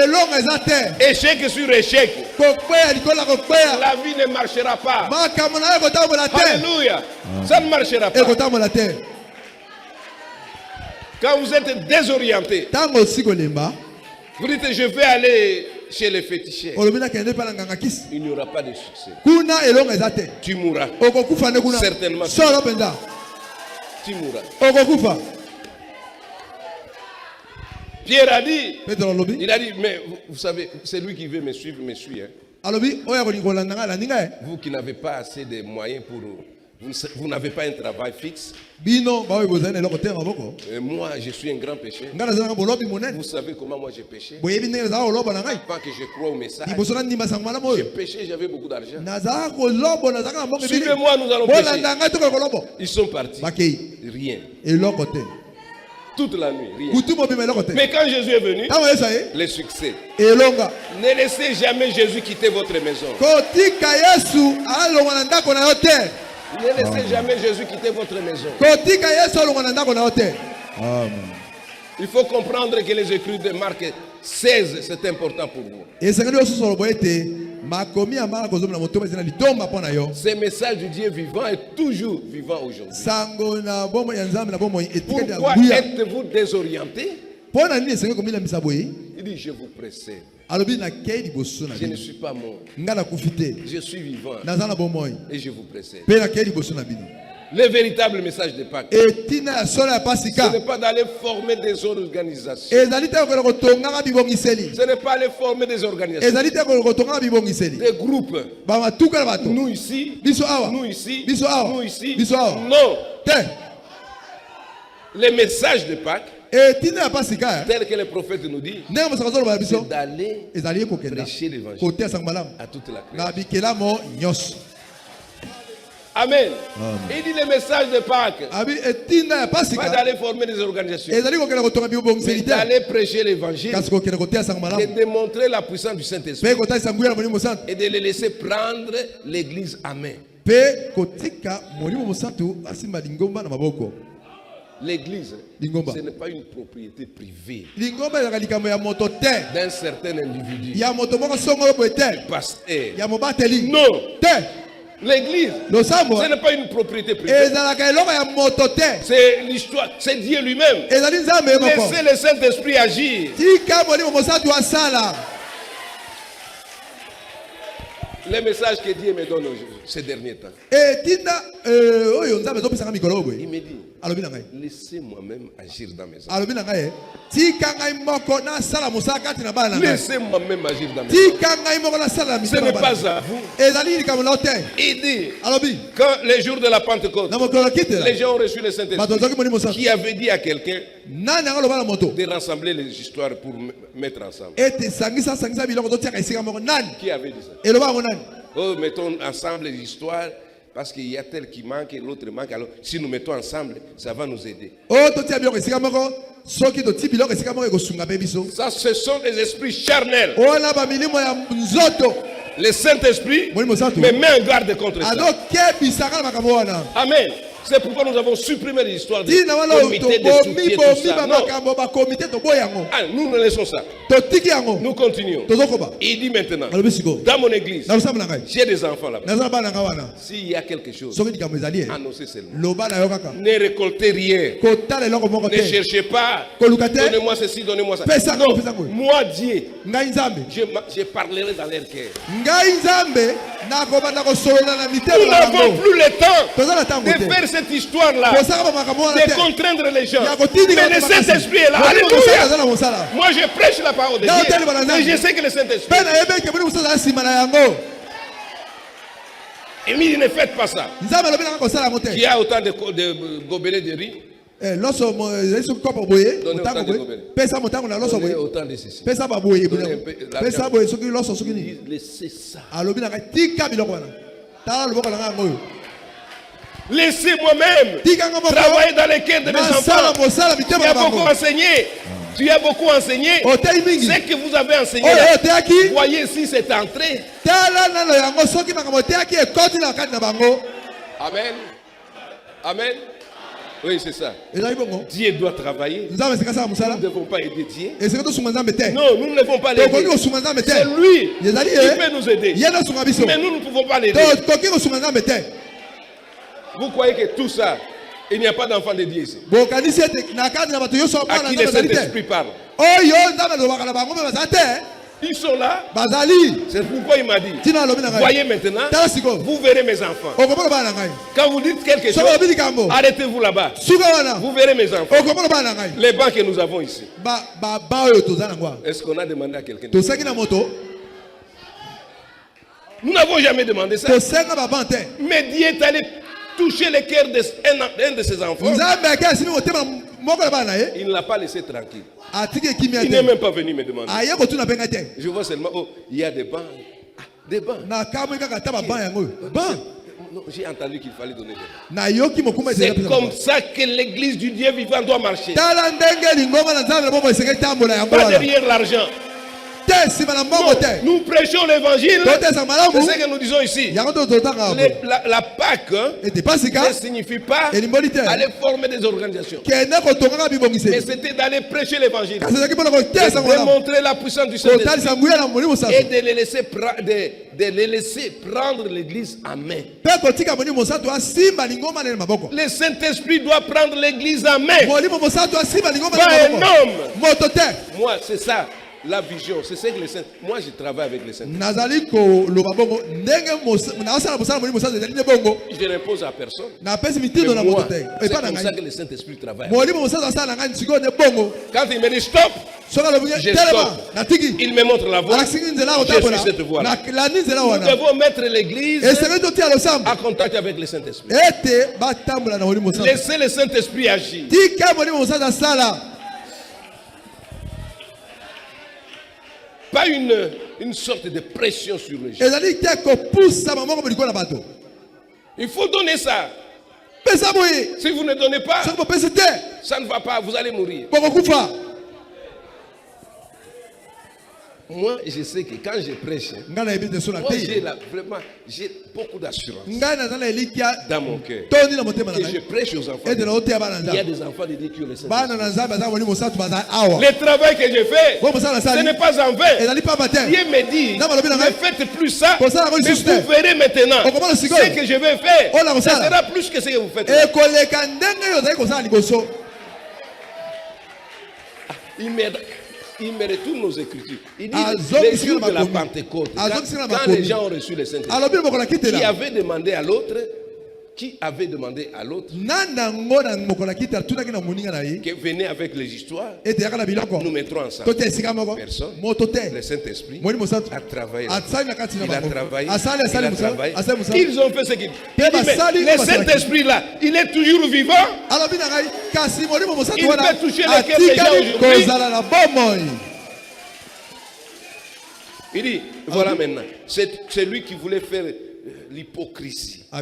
Échec sur échec. La vie ne marchera pas. Alléluia. Ça ne marchera pas. Quand vous êtes désorienté, vous dites je vais aller chez les féticheurs. Il n'y aura pas de succès. Tu mourras. Certainement. Tu mourras. Pierre a dit, mais vous savez, c'est lui qui veut me suivre, me suit. Hein. Vous qui n'avez pas assez de moyens pour... Vous n'avez pas un travail fixe. Et moi, je suis un grand pécheur. Vous savez comment moi j'ai péché. Pas que je crois au message. J'ai péché, j'avais beaucoup d'argent. Suivez-moi, nous allons pécher. Ils sont partis. Rien. Toute la nuit, rien. Mais quand Jésus est venu, le succès. Ne laissez jamais Jésus quitter votre maison. Ne laissez jamais Jésus quitter votre maison. Il faut comprendre que les écrits de Marc 16, c'est important pour vous. Ce message du Dieu vivant est toujours vivant aujourd'hui. Pourquoi êtes-vous désorienté? Il dit, je vous précède. Je ne suis pas mort. Je suis vivant. Et je vous précède. Le véritable message de Pâques, ce n'est pas d'aller former des organisations. Ce n'est pas aller former des organisations. Des groupes. Nous ici. Nous ici. Nous ici. Non. Le message de Pâques, tel que le prophète nous dit, c'est d'aller prêcher l'évangile à toute la création. Amen. Il dit le message de Pâques, pas d'aller former des organisations, mais d'aller prêcher l'évangile et de montrer la puissance du Saint-Esprit et de les laisser prendre l'église. Amen. L'église, ce n'est pas une propriété privée d'un certain individu. Pasteur. Non. L'église, ce n'est pas une propriété privée. C'est l'histoire, c'est Dieu lui-même. Laissez le Saint-Esprit agir. Les messages que Dieu me donne ces derniers temps. Il me dit, laissez moi-même agir dans mes enfants. Laissez moi-même agir dans mes enfants. Ce n'est pas à vous. Il dit, quand les jours de la Pentecôte, les gens ont reçu le Saint-Esprit, qui avait dit à quelqu'un de rassembler les histoires pour mettre ensemble. Qui avait dit ça? Oh, mettons ensemble les histoires parce qu'il y a tel qui manque et l'autre manque. Alors, si nous mettons ensemble, ça va nous aider. Ça, ce sont les esprits charnels. Le Saint-Esprit me met en garde contre ça. Amen. C'est pourquoi nous avons supprimé l'histoire du comité de soutien, tout ça. Non. Ah, nous ne laissons ça. Nous continuons. Il dit maintenant, dans mon église, j'ai des enfants là-bas. S'il y a quelque chose, annoncez seulement. Ne récoltez rien. Ne cherchez pas. Donnez-moi ceci, donnez-moi ça. Non, moi Dieu, je parlerai dans leur cœur. Nous n'avons plus le temps de faire cette histoire-là, de contraindre les gens. Mais le Saint-Esprit est là. Alléluia. Moi je prêche la parole de Dieu. Et je sais que le Saint-Esprit. Et il ne faites pas ça. Il y a autant de gobelets de riz. Donnez autant de ceci. Laissez ça. Laissez moi-même travailler dans les cœurs de mes enfants. Tu as beaucoup enseigné. Tu as beaucoup enseigné. Ce que vous avez enseigné là, voyez si c'est entré. Amen. Amen. Oui, c'est ça. Dieu doit travailler. Nous ne devons pas aider Dieu. Non, nous ne devons pas l'aider. C'est lui qui peut nous aider. Mais nous ne pouvons pas l'aider. Vous croyez que tout ça, il n'y a pas d'enfant de Dieu ici? À qui le Saint-Esprit parle? Ils sont là. C'est pourquoi il m'a dit, voyez maintenant, vous verrez mes enfants. Quand vous dites quelque chose, arrêtez-vous là-bas. Vous verrez mes enfants. Les bancs que nous avons ici. Est-ce qu'on a demandé à quelqu'un? Nous n'avons jamais demandé ça. Mais Dieu est allé toucher le cœur d'un de ses enfants. Il ne l'a pas laissé tranquille. Il n'est même pas venu me demander. Je vois seulement, oh, il y a des bancs. Ah, des bancs. Non, j'ai entendu qu'il fallait donner des bancs. C'est comme ça que l'église du Dieu vivant doit marcher. Pas derrière l'argent. Nous prêchons l'évangile. C'est ce que nous disons ici. La Pâque ne signifie pas aller former des organisations. Mais c'était d'aller prêcher l'évangile. De démontrer la puissance du Saint-Esprit. Et de les laisser prendre l'église en main. Le Saint-Esprit doit prendre l'église en main. Pas un homme. Moi, c'est ça. La vision, c'est ce que les saints. Moi, je travaille avec les saints. Je n'impose à personne. Mais moi, c'est comme ça que le Saint-Esprit travaille. Quand il me dit stop, je stoppe. Il me montre la voie. Je suis cette voie-là. Nous devons mettre l'église en contact avec le Saint-Esprit. Laissez le Saint-Esprit agir. Pas une sorte de pression sur les gens. Il faut donner ça. Si vous ne donnez pas, ça ne va pas, vous allez mourir. Moi, je sais que quand je prêche, moi, j'ai beaucoup d'assurance dans mon cœur. Que je prêche aux enfants. Il y a des enfants de Dieu qui ont le Saint-Esprit. Le travail que je fais, ce n'est pas en vain. Dieu me dit, ne faites plus ça, mais vous verrez maintenant ce que je vais faire. Ça sera plus que ce que vous faites. Il me retourne nos écritures. Il dit les jours de la Pentecôte, quand les gens ont reçu le Saint-Esprit, qui avait demandé à l'autre que venez avec les histoires, nous mettrons ensemble. Personne. Le Saint-Esprit a travaillé. Il a travaillé. Ils ont fait ce qu'ils disent. Le Saint-Esprit là, il est toujours vivant. Il peut toucher les cœurs des gens aujourd'hui. Il dit, voilà maintenant, c'est lui qui voulait faire l'hypocrisie. Il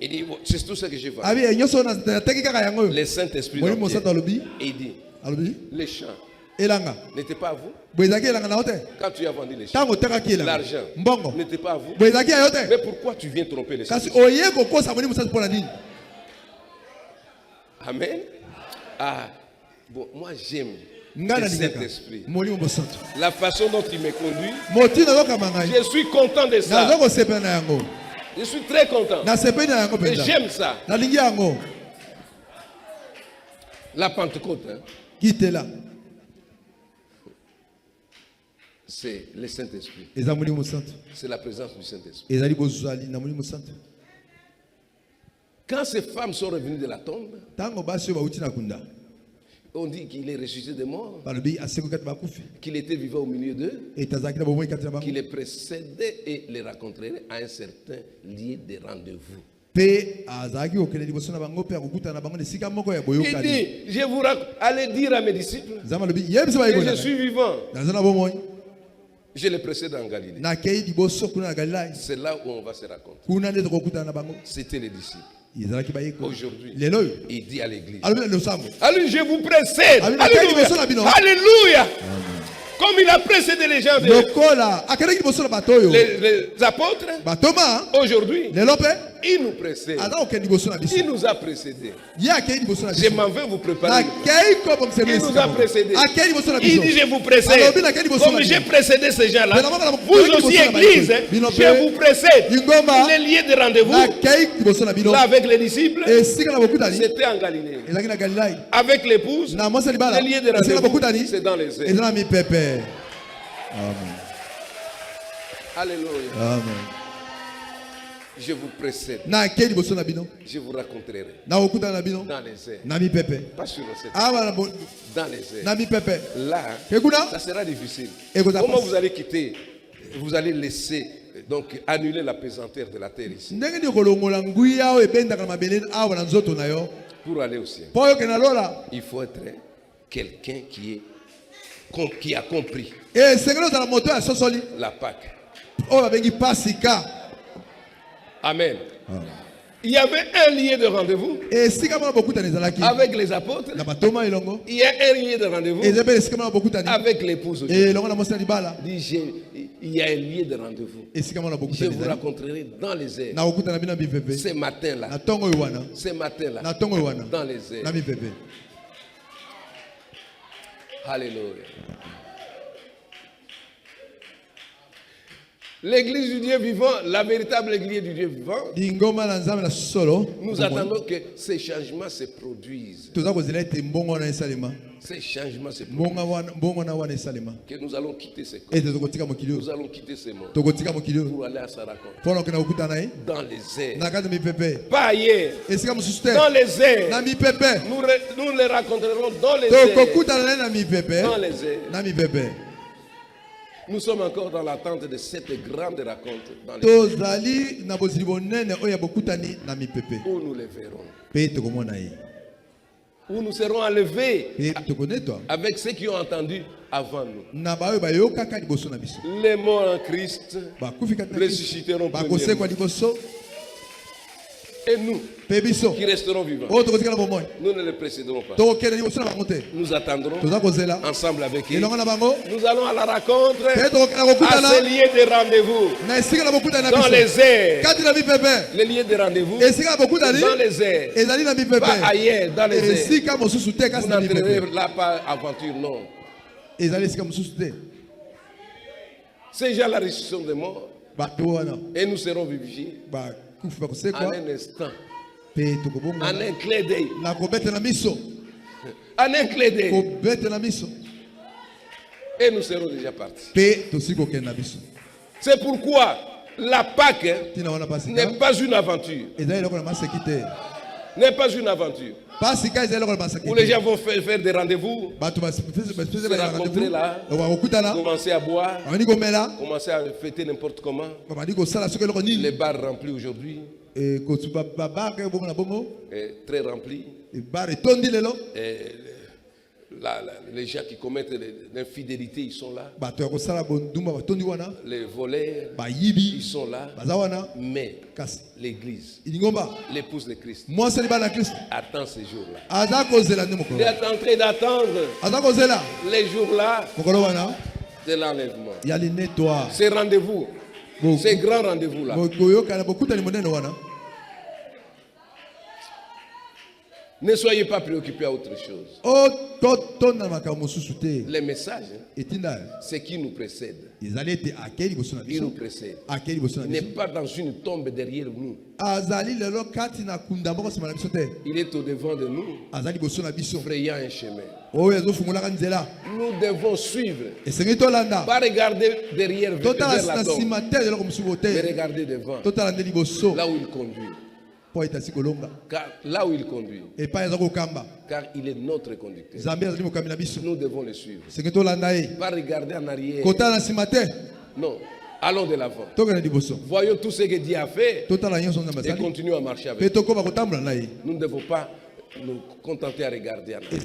dit, c'est tout ce que je vois. Le Saint-Esprit, il dit, les champs n'étaient pas à vous. Quand tu as vendu les champs, l'argent n'était pas à vous. Mais pourquoi tu viens tromper les Saint-Esprit? Amen. Ah, bon, moi j'aime le Saint-Esprit. La façon dont il me conduit, je suis content de ça. Je suis très content. Et j'aime ça. La Pentecôte, c'est le Saint-Esprit. C'est la présence du Saint-Esprit. Quand ces femmes sont revenues de la tombe, on dit qu'il est ressuscité des morts, qu'il était vivant au milieu d'eux, qu'il les précédait et les rencontrerait à un certain lieu de rendez-vous. Il dit, je vous allez dire à mes disciples que je suis vivant. Je les précède en Galilée. C'est là où on va se rencontrer. C'était les disciples. Aujourd'hui, il dit à l'église, allez, je vous précède. Alléluia. Alléluia. Comme il a précédé les gens, les apôtres, aujourd'hui, il nous précède. Il nous a précédés. Je m'en vais vous préparer. Il nous a précédés. Il dit, je vous précède. Comme j'ai précédé ces gens-là, vous aussi, église, je vous précède. Les lieux de rendez-vous, là avec les disciples, c'était en Galilée. Avec l'épouse, les lieux de rendez-vous, c'est dans les airs. Amen. Alléluia. Amen. Je vous précède. Je vous raconterai dans les airs. Pas sur le ciel. Dans les airs. Là, ça sera difficile. Comment vous allez quitter? Vous allez laisser, donc annuler la pesanteur de la terre ici pour aller au ciel. Il faut être quelqu'un qui a compris la Pâque. Amen. Il y avait un lieu de rendez-vous avec les apôtres. Il y a un lieu de rendez-vous avec l'épouse. Il y a un lieu de rendez-vous. Je vous raconterai dans les airs. Ce matin-là. Ce matin-là. Dans les airs. Alléluia. L'église du Dieu vivant, la véritable église du Dieu vivant, nous attendons que ces changements se produisent. Ces changements se produisent. Que nous allons quitter ces corps. Nous allons quitter ces mondes pour aller à sa rencontre. Dans les airs. Pas ailleurs. Dans les airs. Nous les rencontrerons dans les airs. Dans les airs. Nous sommes encore dans l'attente de cette grande rencontre dans les airs. Où nous les verrons. Où nous serons enlevés avec ceux qui ont entendu avant nous. Les morts en Christ ressusciteront premièrement. Et nous, qui resterons vivants, nous ne les précéderons pas. Nous attendrons ensemble avec eux. Nous allons à la rencontre, à ces lieux de rendez-vous, dans les airs. Les lieux de rendez-vous, dans les airs. Pas ailleurs, dans les airs. Vous n'entrerez là pas aventure, non. C'est déjà la résurrection des morts. Et nous serons vivifiés. En un instant. En un clé d'œil. En un clé d'œil. Et nous serons déjà partis. C'est pourquoi la Pâque n'est pas une aventure. N'est pas une aventure. Où les gens vont faire des rendez-vous, se rencontrer là, commencer à boire, commencer à fêter n'importe comment. Les bars remplis aujourd'hui, très remplis. Les gens qui commettent l'infidélité, ils sont là. Les voleurs, ils sont là. Mais l'église, l'épouse de Christ, attend ces jours-là. Il est en train d'attendre les jours-là de l'enlèvement. Ces rendez-vous, ces grands rendez-vous-là. Ne soyez pas préoccupés à autre chose. Les messages, c'est qui nous précède. Il nous précède. Il n'est pas dans une tombe derrière nous. Il est au devant de nous, frayant un chemin. Nous devons suivre. Pas regarder derrière vers la tombe, mais regarder devant, là où il conduit. Car là où il conduit, car il est notre conducteur, nous devons le suivre. Pas regarder en arrière. Non, allons de l'avant. Voyons tout ce que Dieu a fait et continuons à marcher avec lui. Nous ne devons pas nous contenter à regarder en arrière.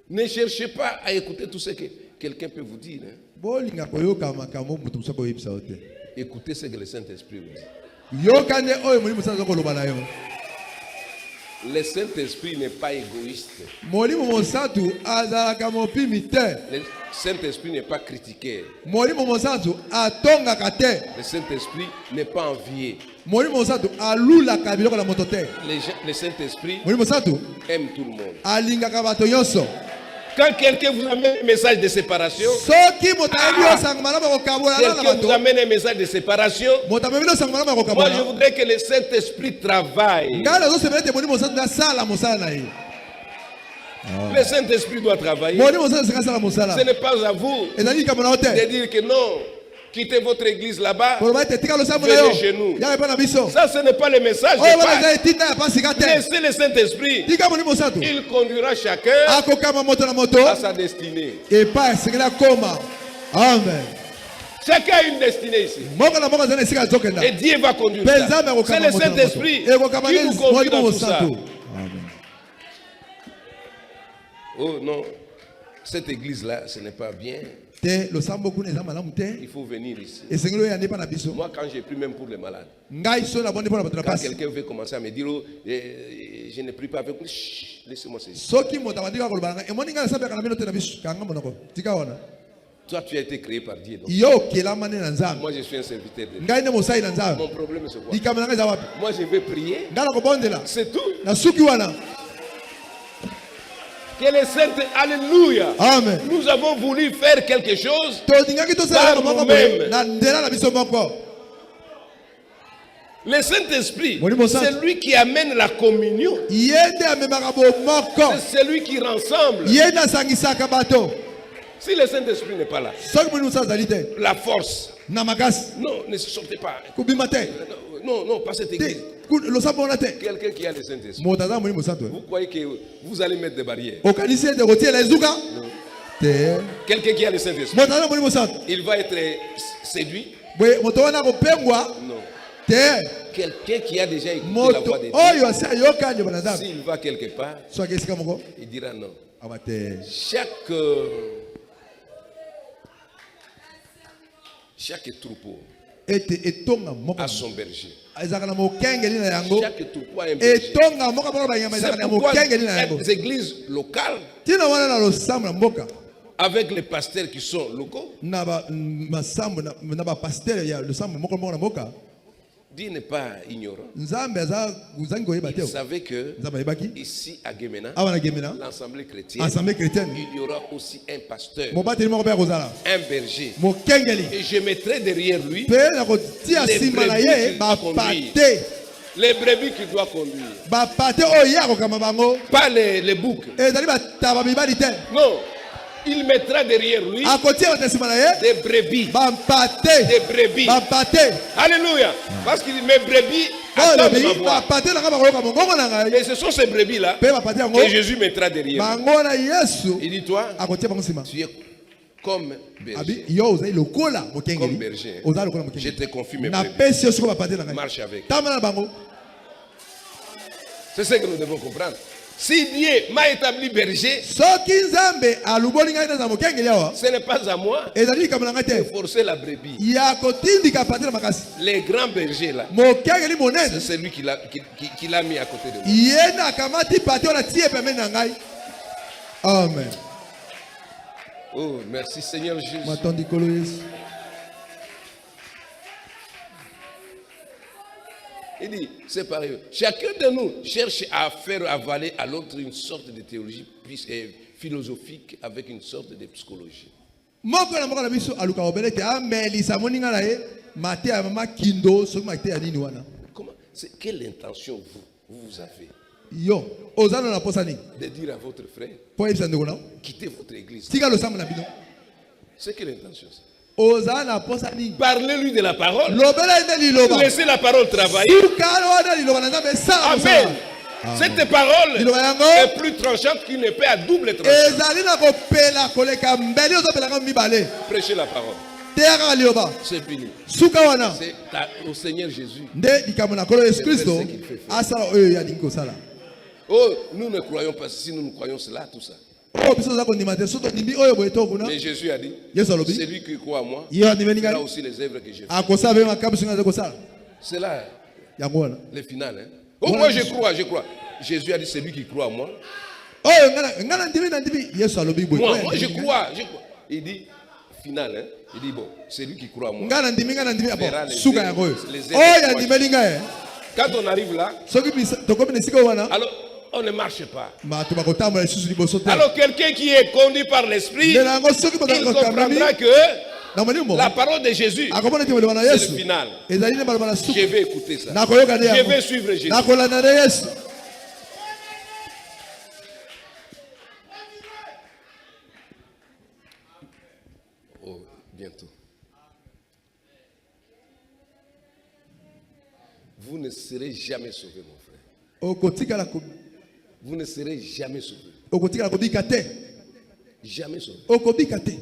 Ne cherchez pas à écouter tout ce que quelqu'un peut vous dire. Écoutez ce que le Saint-Esprit vous dit. Le Saint-Esprit n'est pas égoïste. Le Saint-Esprit n'est pas critiqué. Le Saint-Esprit n'est pas envié. Le Saint-Esprit aime tout le monde. Quand quelqu'un vous amène un message de séparation, quelqu'un vous amène un message de séparation, moi je voudrais que le Saint-Esprit travaille. Le Saint-Esprit doit travailler. Ce n'est pas à vous de dire que non. Quittez votre église là-bas. Venez chez nous. Ça, ce n'est pas le message. Laissez le Saint-Esprit. Il conduira chacun à sa destinée. Amen. Chacun a une destinée ici. Et Dieu va conduire ça. C'est le Saint-Esprit qui nous conduit dans tout ça. Oh non, cette église-là, ce n'est pas bien. Il faut venir ici. Moi, quand j'ai pris même pour les malades, quand quelqu'un veut commencer à me dire oh, je ne prie pas avec vous, laissez-moi saisir. Toi, tu as été créé par Dieu. Moi, je suis un serviteur de Dieu. Mon problème, c'est quoi? Moi, je vais prier. C'est tout. Que les saints, alléluia. Amen. Nous avons voulu faire quelque chose par nous-mêmes. Le Saint-Esprit, c'est lui qui amène la communion. C'est celui qui rassemble. Si le Saint-Esprit n'est pas là, la force, non, ne sortez pas. Non, pas cette église. Quelqu'un qui a le Saint-Esprit, vous croyez que vous allez mettre des barrières? Non. Quelqu'un qui a le Saint-Esprit, il va être séduit? Non. Quelqu'un qui a déjà écouté la voix de Dieu, s'il va quelque part, il dira non. Chaque troupeau a son berger. Chaque troupeau a un berger. C'est pourquoi les églises locales, avec les pasteurs qui sont locaux, Dieu n'est pas ignorant. Il savait que ici à Guémena, l'Assemblée chrétienne, il y aura aussi un pasteur, un berger. Et je mettrai derrière lui les brebis qu'il doit conduire. Pas les boucs. Non. Il mettra derrière lui des brebis. Des brebis. Alléluia. Parce qu'il met brebis à ma voix. Et ce sont ces brebis-là que Jésus mettra derrière lui. Il dit, toi, tu es comme berger. Comme berger. Je te confie mes brebis. Marche avec. C'est ce que nous devons comprendre. Si Dieu m'a établi berger, ce n'est pas à moi de forcer la brebis. Les grands bergers là, c'est celui qui l'a mis à côté de moi. Amen. Oh, merci Seigneur Jésus. Il dit, c'est pareil. Chacun de nous cherche à faire avaler à l'autre une sorte de théologie philosophique avec une sorte de psychologie. Comment? Quelle intention vous avez de dire à votre frère, quittez votre église? C'est quelle intention ça? Parlez-lui de la parole. Laissez la parole travailler. Amen. Cette parole est plus tranchante qu'une épée à double tranchant. Prêchez la parole. C'est fini. C'est au Seigneur Jésus. Oh, nous ne croyons pas si nous croyons cela, tout ça. Mais Jésus a dit, celui qui croit à moi, il a aussi les œuvres que j'ai faites. C'est là le final. Hein? Oh, moi je crois. Jésus a dit, celui qui croit à moi. Moi je crois. Il dit, final. Hein? Il dit, bon, celui qui croit à moi verra les œuvres. Quand on arrive là, alors on ne marche pas. Alors quelqu'un qui est conduit par l'esprit, il comprendra que la parole de Jésus, c'est le final. Je vais écouter ça. Je vais suivre Jésus. Oh, bientôt. Vous ne serez jamais sauvé, mon frère. Vous ne serez jamais sauvé. Jamais sauvé.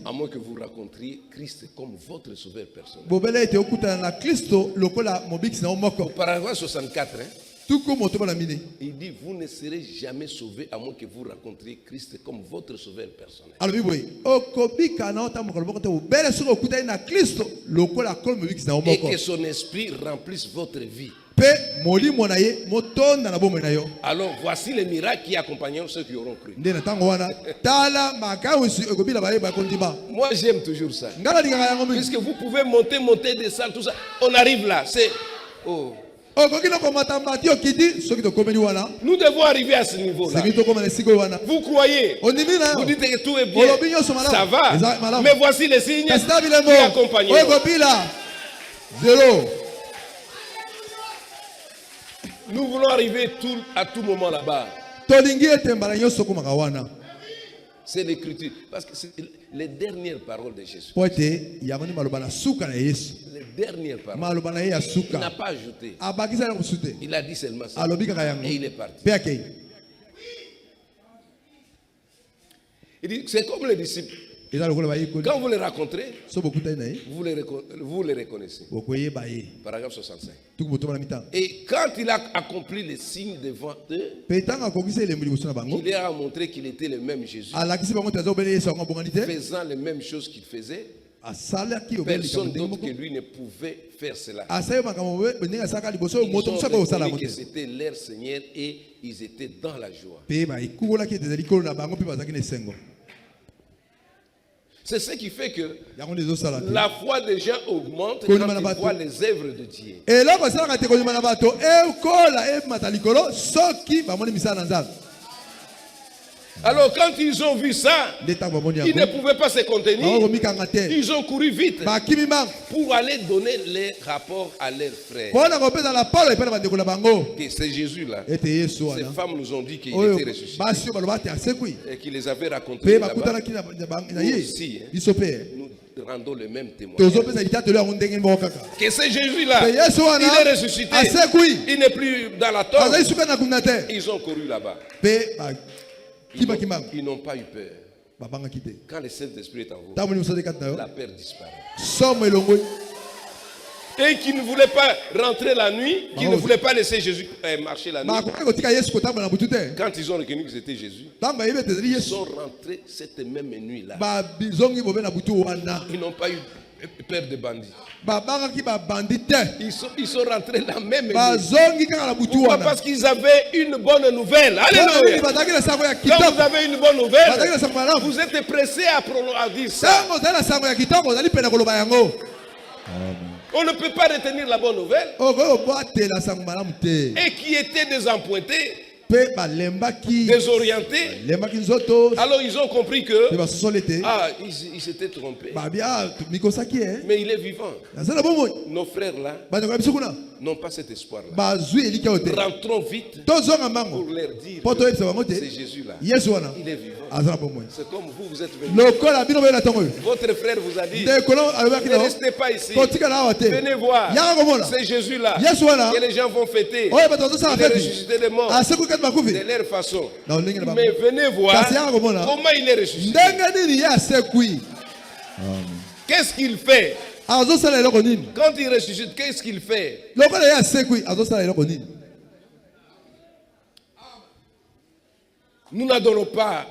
À moins que vous rencontriez Christ comme votre sauveur personnel. Au paragraphe 64, hein, il dit, vous ne serez jamais sauvé à moins que vous rencontriez Christ comme votre sauveur personnel. Et que son esprit remplisse votre vie. Alors voici les miracles qui accompagneront ceux qui auront cru. Moi j'aime toujours ça. Puisque vous pouvez monter, descendre, tout ça. On arrive là. C'est... Oh. Nous devons arriver à ce niveau-là. Vous croyez, vous dites que tout est bien, ça va. Mais voici les signes qui accompagneront. Nous voulons arriver à tout moment là-bas. C'est l'écriture. Parce que c'est les dernières paroles de Jésus. Les dernières paroles. Il n'a pas ajouté. Il a dit seulement ça. Et il est parti. Il dit, c'est comme les disciples. Quand vous les rencontrez, vous les reconnaissez. Paragraphe 65. Et quand il a accompli les signes devant eux, il leur a montré qu'il était le même Jésus, faisant les mêmes choses qu'il faisait. Personne d'autre que lui ne pouvait faire cela. Ils ont reconnu que c'était leur Seigneur et ils étaient dans la joie. C'est ce qui fait que la foi des gens augmente quand ils voient les œuvres de Dieu. Alors quand ils ont vu ça, ils ne pouvaient pas se contenir. Ils ont couru vite pour aller donner les rapports à leurs frères. Et c'est Jésus-là. Ces femmes nous ont dit qu'il était ressuscité et qu'il les avait racontés là-bas. Nous aussi, nous rendons le même témoignage. Que c'est Jésus-là, il est ressuscité. Il n'est plus dans la tombe. Ils ont couru là-bas. Ils n'ont pas eu peur. Quand le Saint-Esprit est en vous, la peur disparaît. Et qui ne voulaient pas rentrer la nuit, qui ne voulaient pas laisser Jésus marcher la nuit. Quand ils ont reconnu que c'était Jésus, ils sont rentrés cette même nuit-là. Ils n'ont pas eu peur de bandits. Ils sont rentrés la même nuit. Pourquoi? Parce qu'ils avaient une bonne nouvelle. Alléluia. Quand vous avez une bonne nouvelle, vous êtes pressé à dire ça. On ne peut pas retenir la bonne nouvelle. Et qui étaient désappointés, désorientés. Alors ils ont compris que ils s'étaient trompés. Mais il est vivant. Nos frères là n'ont pas cet espoir là. Rentrons vite pour leur dire que c'est Jésus là. Il est vivant. C'est comme vous êtes venus. Votre frère vous a dit ne restez pas ici, venez voir, c'est Jésus là que les gens vont fêter. Il est ressuscité des morts de leur façon. Mais venez voir comment il est ressuscité. Qu'est-ce qu'il fait? Quand il ressuscite, qu'est-ce qu'il fait? Nous n'adorons pas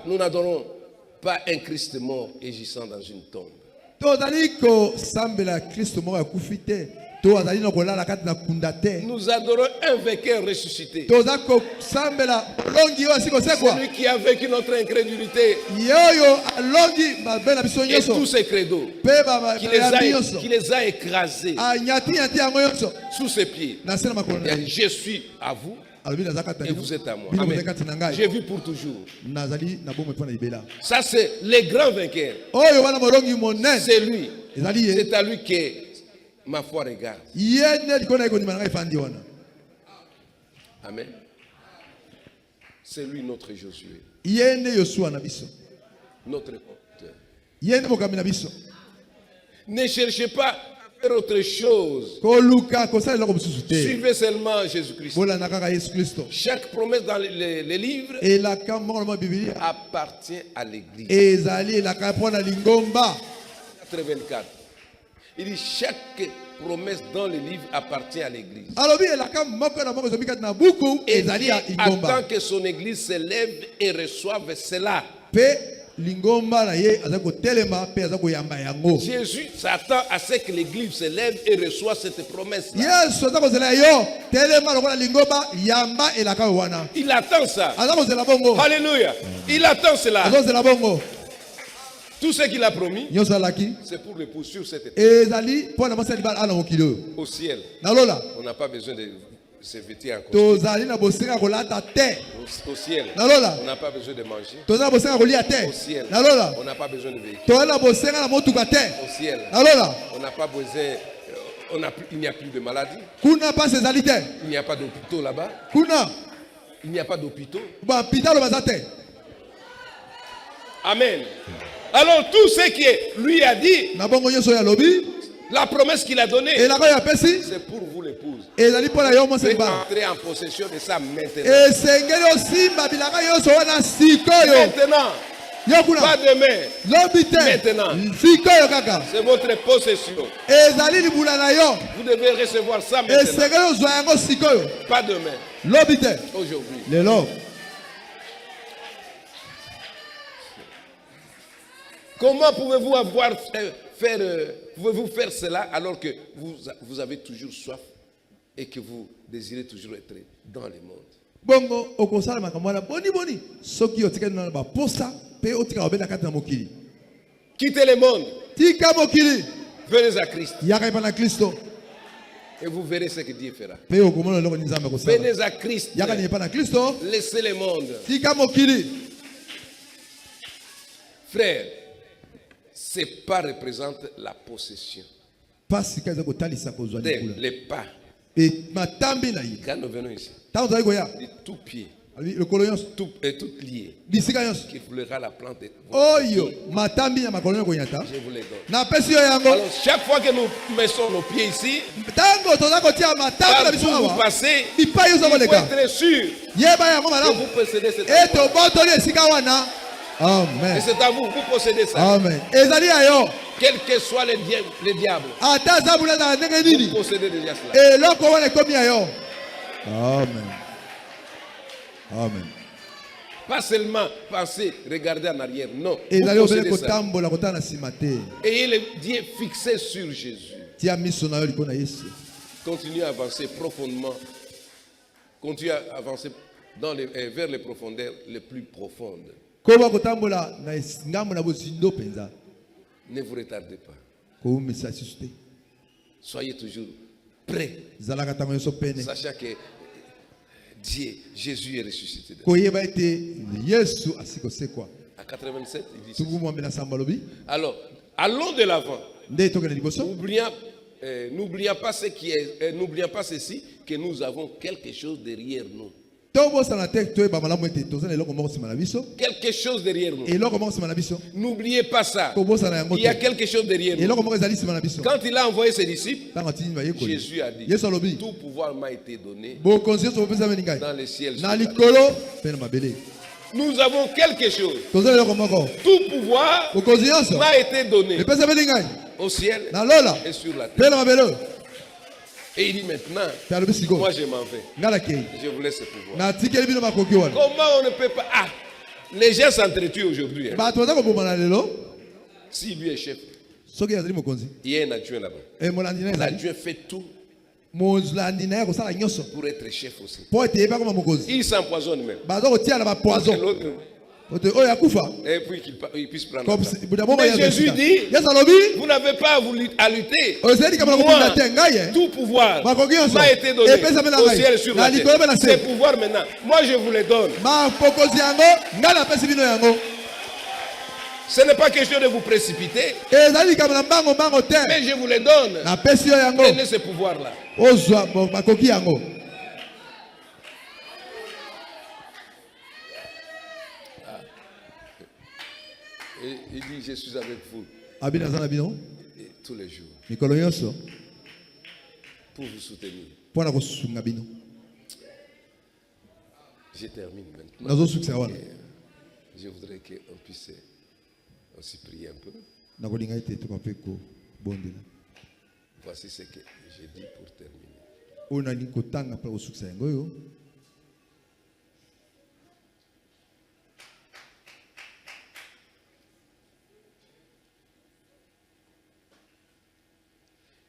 un Christ mort et gisant dans une tombe. Nous adorons un vainqueur ressuscité. Celui qui a vaincu notre incrédulité et tous ses credos, qui les a écrasés sous ses pieds. Et je suis à vous et vous êtes à moi. Amen. J'ai vu pour toujours. Ça c'est le grand vainqueur. C'est lui. C'est à lui que ma foi regarde. Amen. C'est lui notre Josué. Notre porteur. Ne cherchez pas à faire autre chose. Suivez seulement Jésus-Christ. Chaque promesse dans les livres appartient à l'Église. 84. Il dit chaque promesse dans le livre appartient à l'Église. Et Dieu attend que son Église se lève et reçoive cela. Jésus s'attend à ce que l'Église se lève et reçoive cette promesse. Il attend ça. Alléluia. Il attend cela. Tout ce qu'il a promis, c'est pour le poursuivre cette étape. Au ciel, on n'a pas besoin de se vêtir en costume. Au ciel, on n'a pas besoin de manger. Au ciel, on n'a pas besoin de véhicule. Au ciel, on n'a pas besoin. Il n'y a plus de maladie. Il n'y a pas d'hôpitaux là-bas. Il n'y a pas d'hôpitaux. Amen. Alors tout ce que lui a dit, la promesse qu'il a donnée, c'est pour vous l'épouse. Entrez en possession de ça maintenant. Maintenant. Pas demain. Maintenant. C'est votre possession. Vous devez recevoir ça maintenant. Pas demain. Aujourd'hui. Comment pouvez-vous pouvez-vous faire cela alors que vous avez toujours soif et que vous désirez toujours être dans le monde? Bongo okosala makambo na boni soki otikali na ba posa pe otika obenda kati na mokili. Quittez le monde. Tika mokili. Venez à Christ. Yaka pa na Kristo. Et vous verrez ce que Dieu fera. Pe okomona loko nzambe kosala. Venez à Christ. Yaka ni pa na Kristo. Laissez le monde. Tika mokili. Frère, ce pas représente la possession. Pas si kaza kotalisa kozwa likula. Les pas. Et matambi na yi. Quand nous venons ici. Tanto zali koya. De tout pied. Le kolonyos. Tout lié. Bisika yos. Qui foulera la plante. Oyo, matambi ya makolonyo konyata. Je vous les donne. Na pesi yo yango. Alors chaque fois que nous mettons nos pieds ici, tango toza kotia matambi na biso awa. Vous passez. Il faut être sûr. Yeba yango malamu. Que vous possédez cette. Et to botoli esika wana. Amen. Et c'est à vous, vous possédez ça. Amen. Ezali ayo. Quel que soit le diable. Ata zabula na ndenge nini. Vous possédez déjà cela. Et loko wana komi ayo. Amen. Amen. Pas seulement penser, regarder en arrière. Non. Et vous possédez ça. Ayez les yeux fixés sur Jésus. Continuez à avancer profondément. Continuez à avancer vers les profondeurs les plus profondes. Ne vous retardez pas. Soyez toujours prêts. Sachant que Dieu, Jésus est ressuscité. À 87, il dit ceci. Alors, allons de l'avant. N'oublions pas ceci, que nous avons quelque chose derrière nous. Quelque chose derrière nous. N'oubliez pas ça. Il y a quelque chose derrière nous. Quand il a envoyé ses disciples, Jésus a dit, tout pouvoir m'a été donné dans le ciel. Nous avons quelque chose. Tout pouvoir m'a été donné au ciel et sur la terre. Et il dit maintenant, moi je m'en vais. Je vous laisse ce pouvoir. Comment on ne peut pas... Ah, les gens s'entretuent aujourd'hui. Hein. Si lui est chef, il y a un adjoint là-bas. L'adjoint fait tout pour être chef aussi. Il s'empoisonne même. Et puis qu'il puisse prendre ça. Mais Jésus dit, vous n'avez pas à lutter. Moi, tout pouvoir m'a été donné au ciel et sur la terre. Ces pouvoirs maintenant, moi je vous les donne. Ce n'est pas question de vous précipiter. Mais je vous les donne. Prenez ce pouvoir-là. Et il dit, je suis avec vous et tous les jours pour vous soutenir. Je termine maintenant. Je voudrais qu'on puisse aussi prier un peu. Voici ce que j'ai dit pour terminer.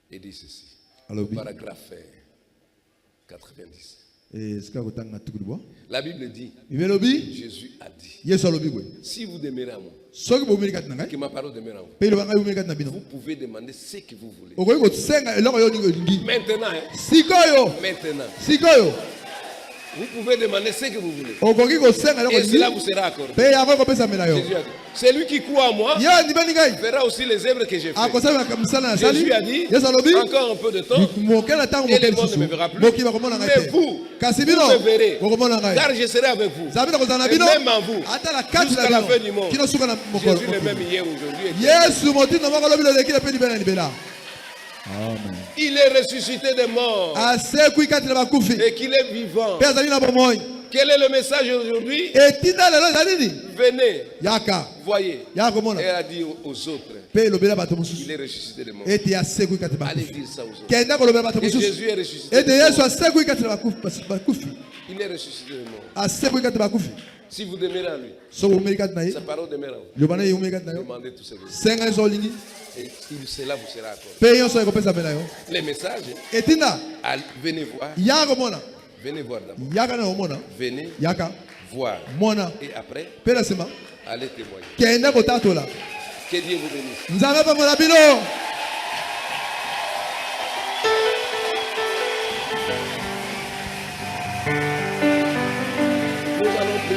Il dit ceci, paragraphe 90. La Bible dit, Jésus a dit, si vous demeurez à moi, que ma parole demeure en vous, vous pouvez demander ce que vous voulez. Maintenant, vous pouvez demander ce que vous voulez. Et cela vous sera accordé. Jésus a dit, celui qui croit en moi verra aussi les œuvres que j'ai faites. Jésus a dit, encore un peu de temps, et le monde ne me verra plus. Mais vous me verrez, car je serai avec vous. Et même en vous, jusqu'à la fin du monde. Jésus est même hier, aujourd'hui. Amen. Il est ressuscité des morts et qu'il est vivant. Quel est le message aujourd'hui? Venez, voyez. Et elle a dit aux autres, il est ressuscité des morts. Allez dire ça aux autres. Et Jésus est ressuscité des morts. Il est ressuscité des morts. Si vous demeurez en lui, sa parole demeure en vous. Demandez tout ce que vous voulez. Et cela vous sera accordé. Les messages, venez voir. Venez voir d'abord. Venez voir. Et après, allez témoigner. Que Dieu vous bénisse.